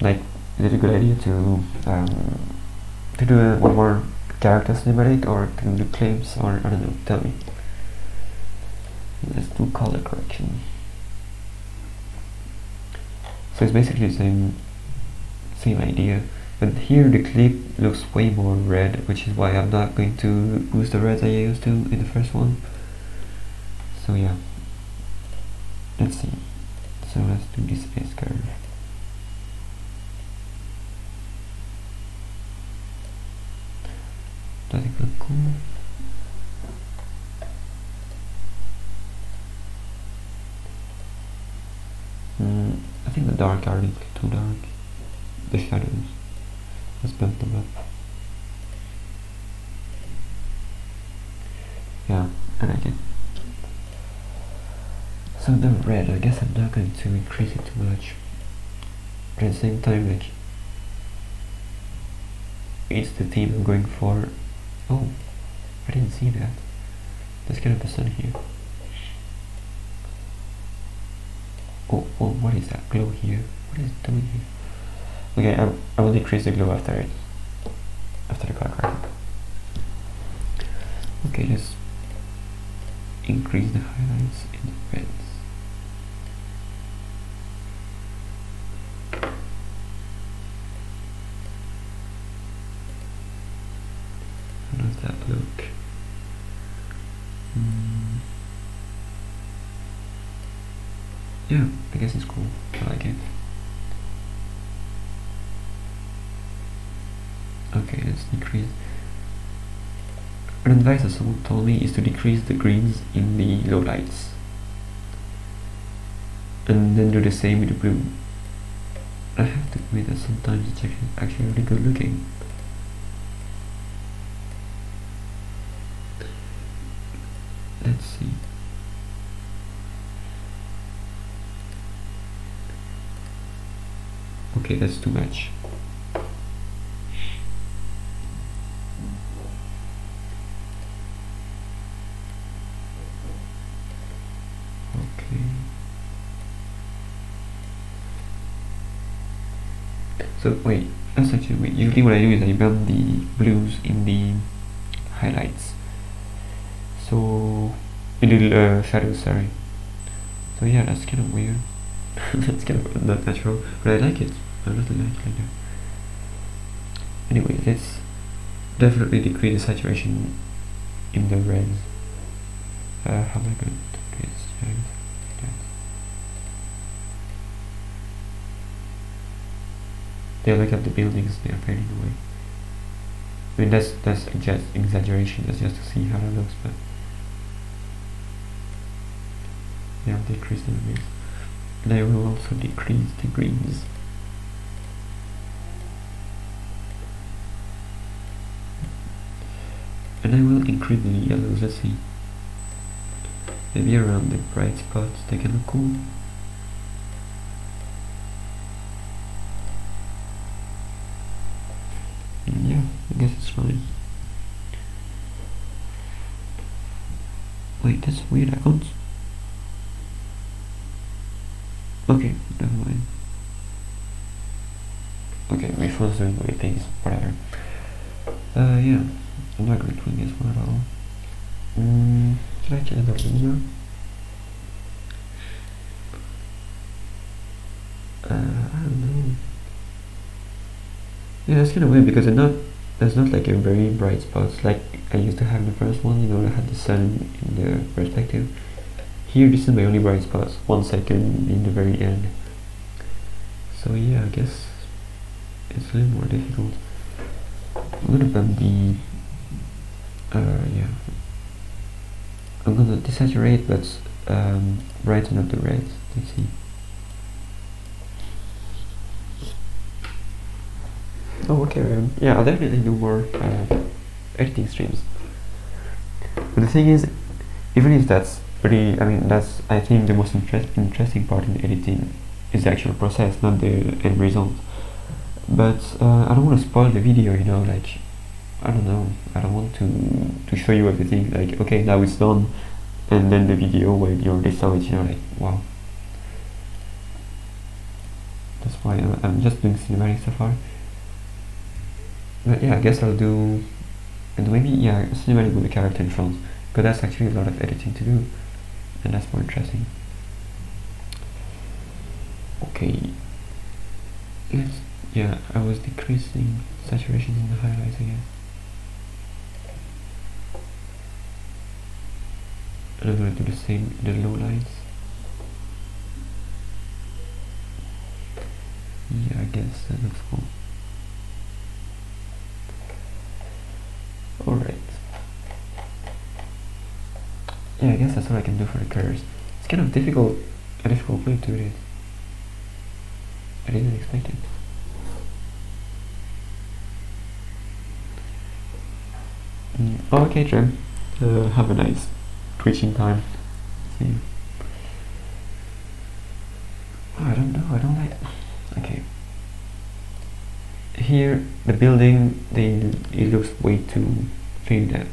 Speaker 1: like is it a good idea to do one more character cinematic or to do clips, or I don't know? Tell me. Let's do color correction. So it's basically the same idea, but here the clip looks way more red, which is why I'm not going to use the reds I used to in the first one. So yeah, let's see. So let's do this S curve. Does it look cool? I think the dark are a little too dark. The shadows. Let's build them up. Yeah, I like it. So the red, I guess I'm not going to increase it too much. But at the same time, like, it's the theme I'm going for. Oh, I didn't see that. There's kind of the sun here. Oh, what is that glow here? What is it doing here? Okay, I will decrease the glow after the color correction. Okay, let's increase the highlights in the reds. How does that look? Yeah, I guess it's cool. I like it. Okay, let's decrease. An advice that someone told me is to decrease the greens in the low lights, and then do the same with the blue. I have to admit that sometimes it's actually really good looking. Let's see. Okay, that's too much. Okay. So wait, that's actually wait. Usually what I do is I blend the blues in the highlights. So in the shadows, sorry. So yeah, that's kind of weird. That's kind of not natural, but I like it. I really like it like that. Anyway, let's definitely decrease the saturation in the reds. How am I going to do this? Yeah, look at the buildings, they are fading away. I mean, that's just exaggeration, that's just to see how it looks, but yeah, I'll decrease the reds. And I will also decrease the greens. And I will increase the yellows, let's see. Maybe around the bright spots, they can look cool. Yeah, I guess it's fine. Wait, that's weird, I can't. Okay, never mind. Okay, my phone's doing weird things, whatever. Yeah, I'm not going to clean this one at all. Should I change the video? I don't know. Yeah, that's kind of weird because there's not like a very bright spots like I used to have the first one, you know, I had the sun in the perspective. Here, this is my only bright spots, 1 second in the very end. So yeah, I guess it's a little more difficult. I'm gonna bump the, yeah. I'm gonna desaturate, but brighten up the reds. Let's see. Oh, okay. Yeah, I'll definitely do more editing streams. But the thing is, even if that's pretty, I mean, that's I think the most interesting part in editing is the actual process, not the end result. But I don't want to spoil the video, you know, like, I don't know, I don't want to show you everything, like, okay, now it's done, and then the video where you already saw it, you know, like, wow. That's why I'm just doing cinematic so far. But yeah, I guess I'll do, and maybe, yeah, cinematic with the character in front, because that's actually a lot of editing to do, and that's more interesting. Okay, yeah, I was decreasing saturation in the highlights again. And I'm going to do the same in the low lights. Yeah, I guess that looks cool. Alright. Yeah, I guess that's what I can do for the curves. It's kind of a difficult way to do it. I didn't expect it. Okay, Trim. Have a nice twitching time. See you. Oh, I don't know, I don't like. Okay. Here, the building, it looks way too faded out.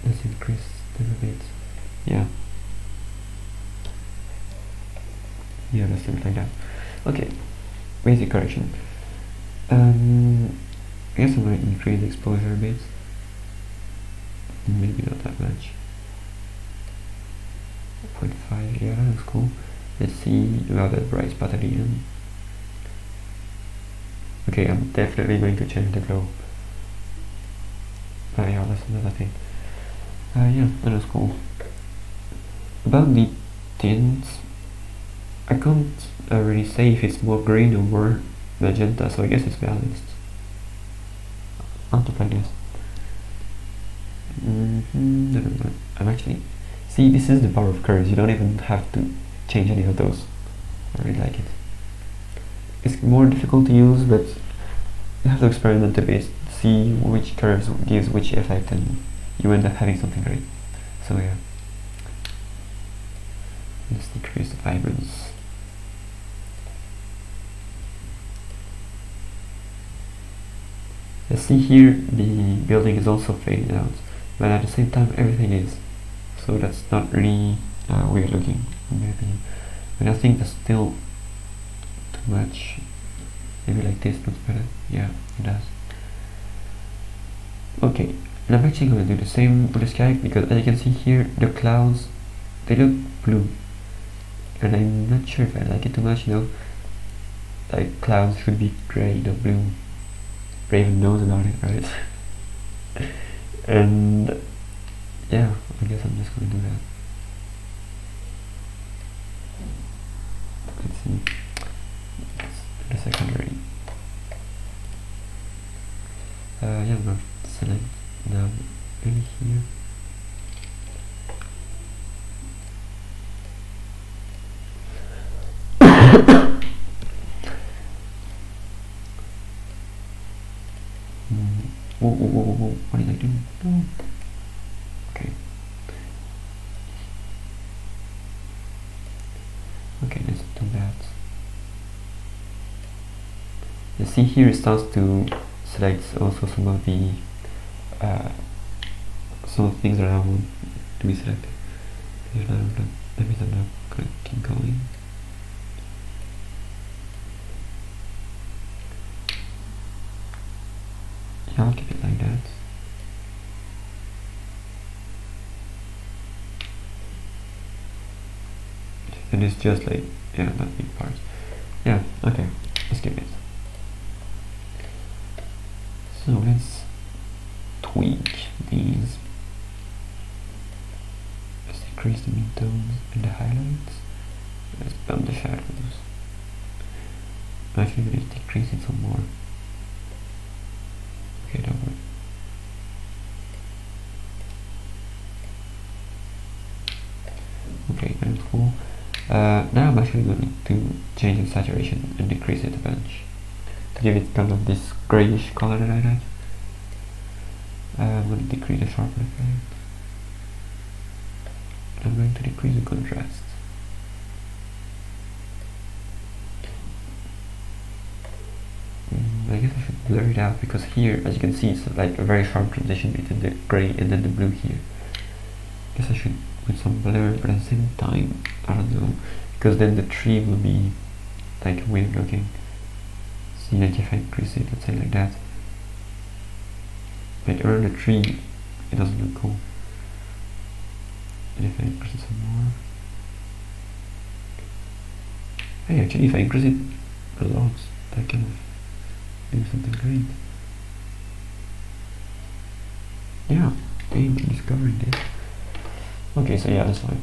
Speaker 1: Let's increase them a bit. Yeah. Yeah, let's do it like that. Okay. Basic correction. I guess I'm going to increase the exposure a bit. Maybe not that much. 0.5, yeah, that looks cool. Let's see about that bright spot at the end. Okay, I'm definitely going to change the glow. Yeah, that's another thing. Yeah, that was cool. About the tints, I can't really say if it's more green or more magenta, so I guess it's balanced. I'll apply this. I'm actually... See, this is the power of curves. You don't even have to change any of those. I really like it. It's more difficult to use, but you have to experiment a bit, see which curves gives which effect, and you end up having something great. So yeah. Let's decrease the vibrance. Let's see here, the building is also fading out, but at the same time everything is. So that's not really weird looking, in my opinion. But I think that's still too much. Maybe like this looks better. Yeah, it does. Okay, and I'm actually going to do the same with the sky, because as you can see here, the clouds, they look blue. And I'm not sure if I like it too much, you know. Like, clouds should be grey, not blue. Raven knows about it, right? And yeah, I guess I'm just going to do that. Let's see. The secondary. Yeah, I'm going to select now really here. Whoa, what did I do? No. Okay. Okay, let's do that. You see here it starts to select also some of the things that I want to be selected. That means I'm not going to keep going. Yeah, I'll keep it like that. And it's just like, yeah, that big part. Yeah, okay, let's keep it. So let's tweak these. Let's decrease the midtones and the highlights. Let's bump the shadows. Actually, let's decrease it some more. Okay, don't worry. Okay, that's cool. Now I'm actually going to change the saturation and decrease it a bunch to give it kind of this grayish color that I like. I'm going to decrease the sharpen effect. I'm going to decrease the contrast. I guess I should blur it out, because here, as you can see, it's like a very sharp transition between the grey and then the blue here. I guess I should put some blur, but at the same time, I don't know, because then the tree will be like weird looking. See, like if I increase it, let's say like that, but around the tree, it doesn't look cool. And if I increase it some more, hey, actually, if I increase it a lot, that kind of do something great. Yeah, I'm discovering this. Okay, so yeah, that's fine.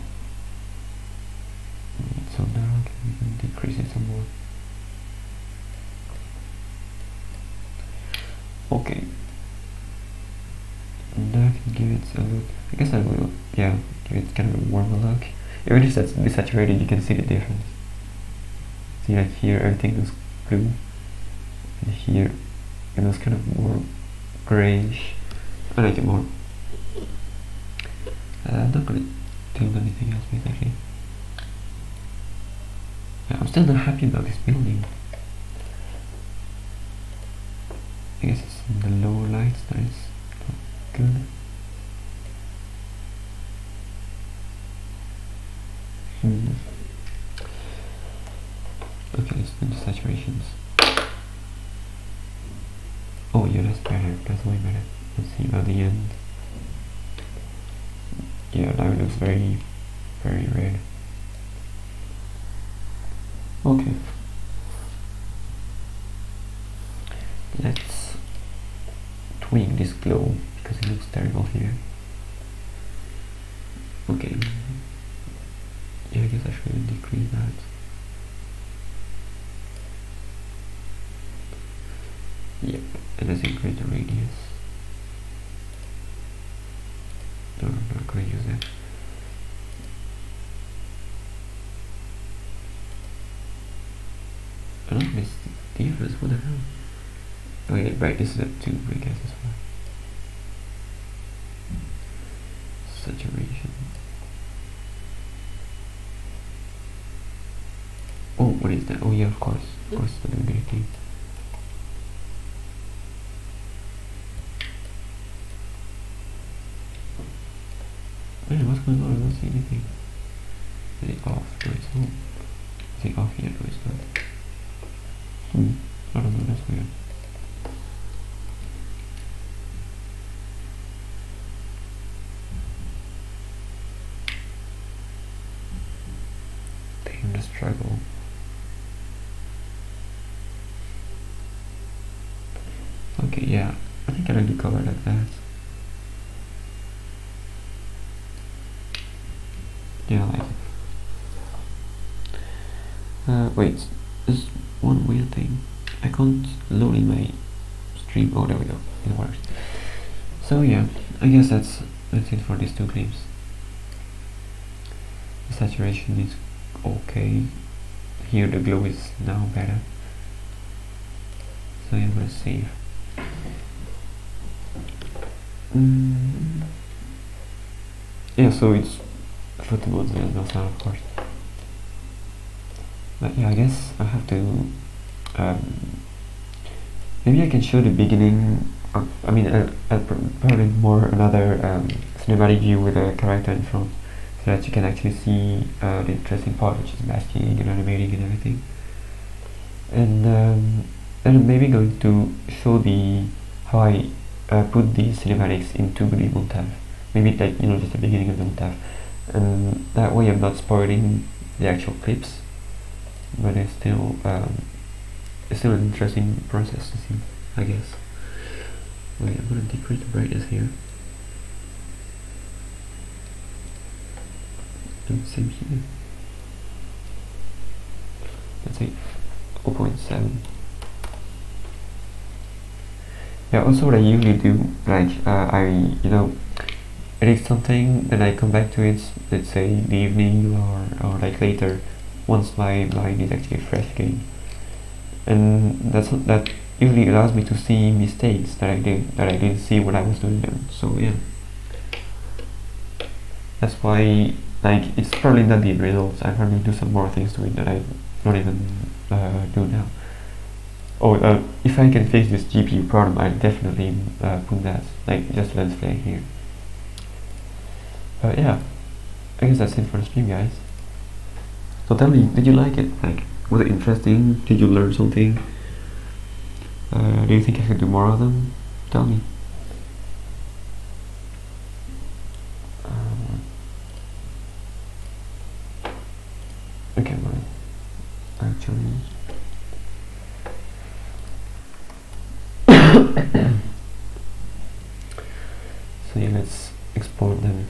Speaker 1: So now we can decrease it some more. Okay. And now I can give it a look. I guess I will, yeah, give it kind of a warmer look. Even if that's desaturated, you can see the difference. See, like here, everything is blue. And here, it was kind of more grayish. I like it more. I'm not gonna do anything else basically. Yeah, I'm still not happy about this building. I guess it's in the lower lights that is not good. Okay, let's do the saturations. Oh yeah, that's better. That's way better. Let's see about the end. Yeah, now it looks very, very red. Okay. Let's tweak this glow because it looks terrible here. Okay. Yeah, I guess I should decrease that. Yep, and let's increase the radius. No, I'm not going to use that. I don't miss the difference, what the hell? Oh yeah, right, this is at 2, I guess as well. Saturation. Oh, what is that? Oh yeah, of course, the luminosity. Man, what's going on? I don't see anything. Is it off? No, it's not. Is it off yet? No, it's not. I don't know, that's weird. Damn, the struggle. Okay, yeah, I think I like the color like that. Yeah, I like it. Wait, there's one weird thing. I can't load in my stream. Oh, there we go. It works. So yeah, I guess that's it for these two clips. The saturation is okay. Here the glow is now better. So I'm gonna save. Yeah, so it's football, there's no sound, of course. But yeah, I guess I have to. Maybe I can show the beginning. I mean, I'll probably more another cinematic view with a character in front, so that you can actually see the interesting part, which is masking and animating and everything. And then I'm maybe going to show how I put the cinematics into the montage. Maybe like just the beginning of the montage, and that way I'm not spoiling the actual clips, but it's still an interesting process to see, I guess. Wait, I'm gonna decrease the brightness here. And same here. Let's say 0.7. Yeah, also what I usually do, like I edit something, then I come back to it, let's say in the evening or like later, once my mind is actually fresh again. And that usually allows me to see mistakes that I didn't see when I was doing them. So yeah, that's why, like, it's probably not the end results. I probably do some more things to it that I don't even do now. Oh, if I can fix this GPU problem, I'll definitely put that, like, just lens flare here. Yeah, I guess that's it for the stream, guys. So tell me, did you like it? Like, was it interesting? Did you learn something? Do you think I should do more of them? Tell me. Okay, well, actually, so yeah, let's export them.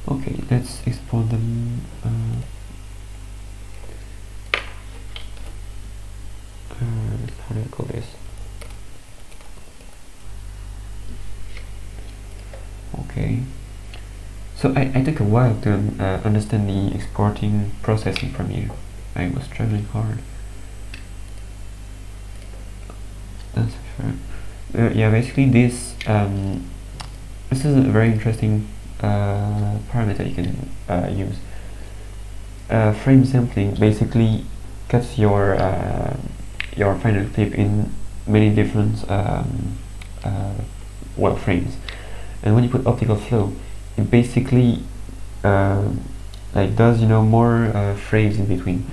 Speaker 1: Okay, let's export them. How do I call this? Okay. So I took a while to understand the exporting process in Premiere. I was struggling hard. That's fair. Yeah, basically this is a very interesting parameter you can use. Frame sampling basically cuts your final clip in many different well, frames. And when you put optical flow, it basically like does, you know, more frames in between.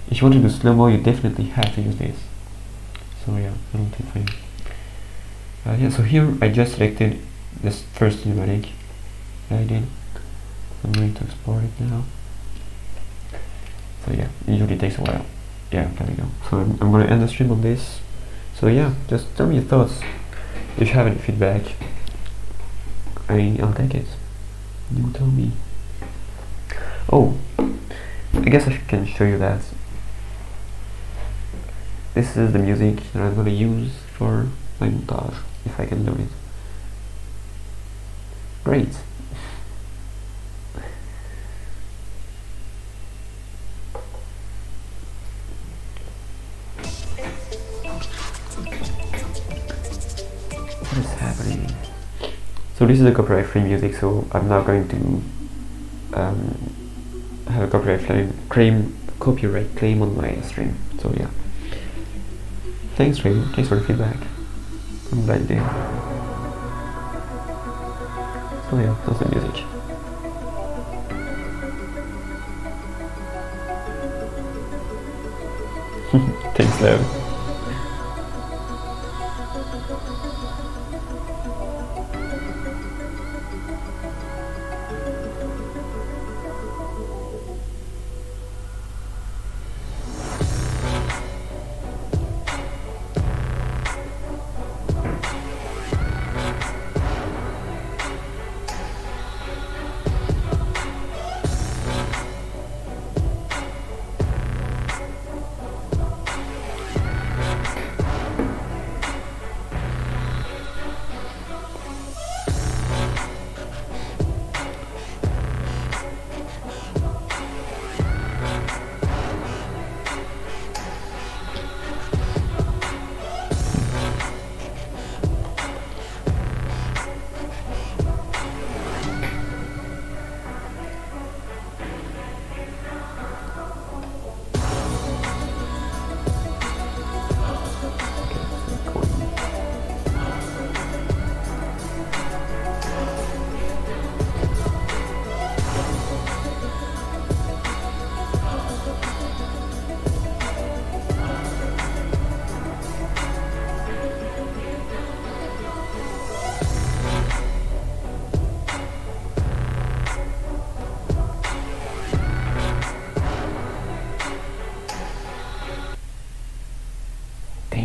Speaker 1: If you want to do slow-mo, you definitely have to use this. So yeah, I don't think frame. Yeah, so here I just selected this first cinematic that I did. I'm going to export it now. So yeah, it usually takes a while. Yeah, there we go. So I'm going to end the stream on this. So yeah, just tell me your thoughts. If you have any feedback, I'll take it. You tell me. Oh, I guess I can show you that. This is the music that I'm going to use for my montage, if I can load it. Great. What is happening? So this is a copyright-free music, so I'm not going to have a copyright claim on my stream. So yeah. Thanks, Ray. Thanks for the feedback. I'm glad you did. So yeah, that's the music. Thanks, Lev.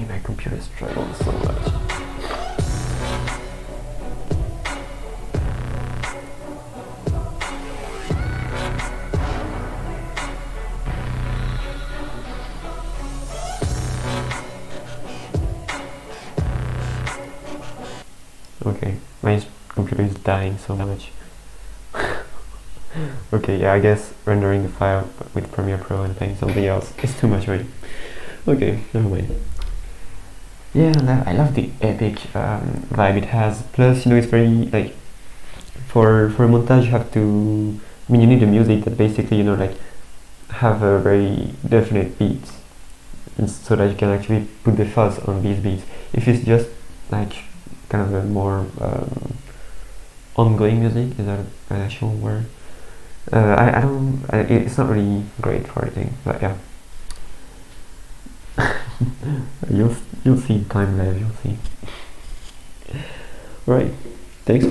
Speaker 1: My computer is struggling so much. Okay, my computer is dying so much. Okay, yeah, I guess rendering the file with Premiere Pro and playing something else is too much for you. Okay, never mind. Yeah, I love the epic vibe it has. Plus, you know, it's very, like, for a montage you have to, I mean, you need a music that basically, you know, like, have a very definite beat, and so that you can actually put the fuzz on these beats. If it's just, like, kind of a more ongoing music, is that an actual word? It's not really great for anything, but yeah. You'll see time lapse, you'll see. Right.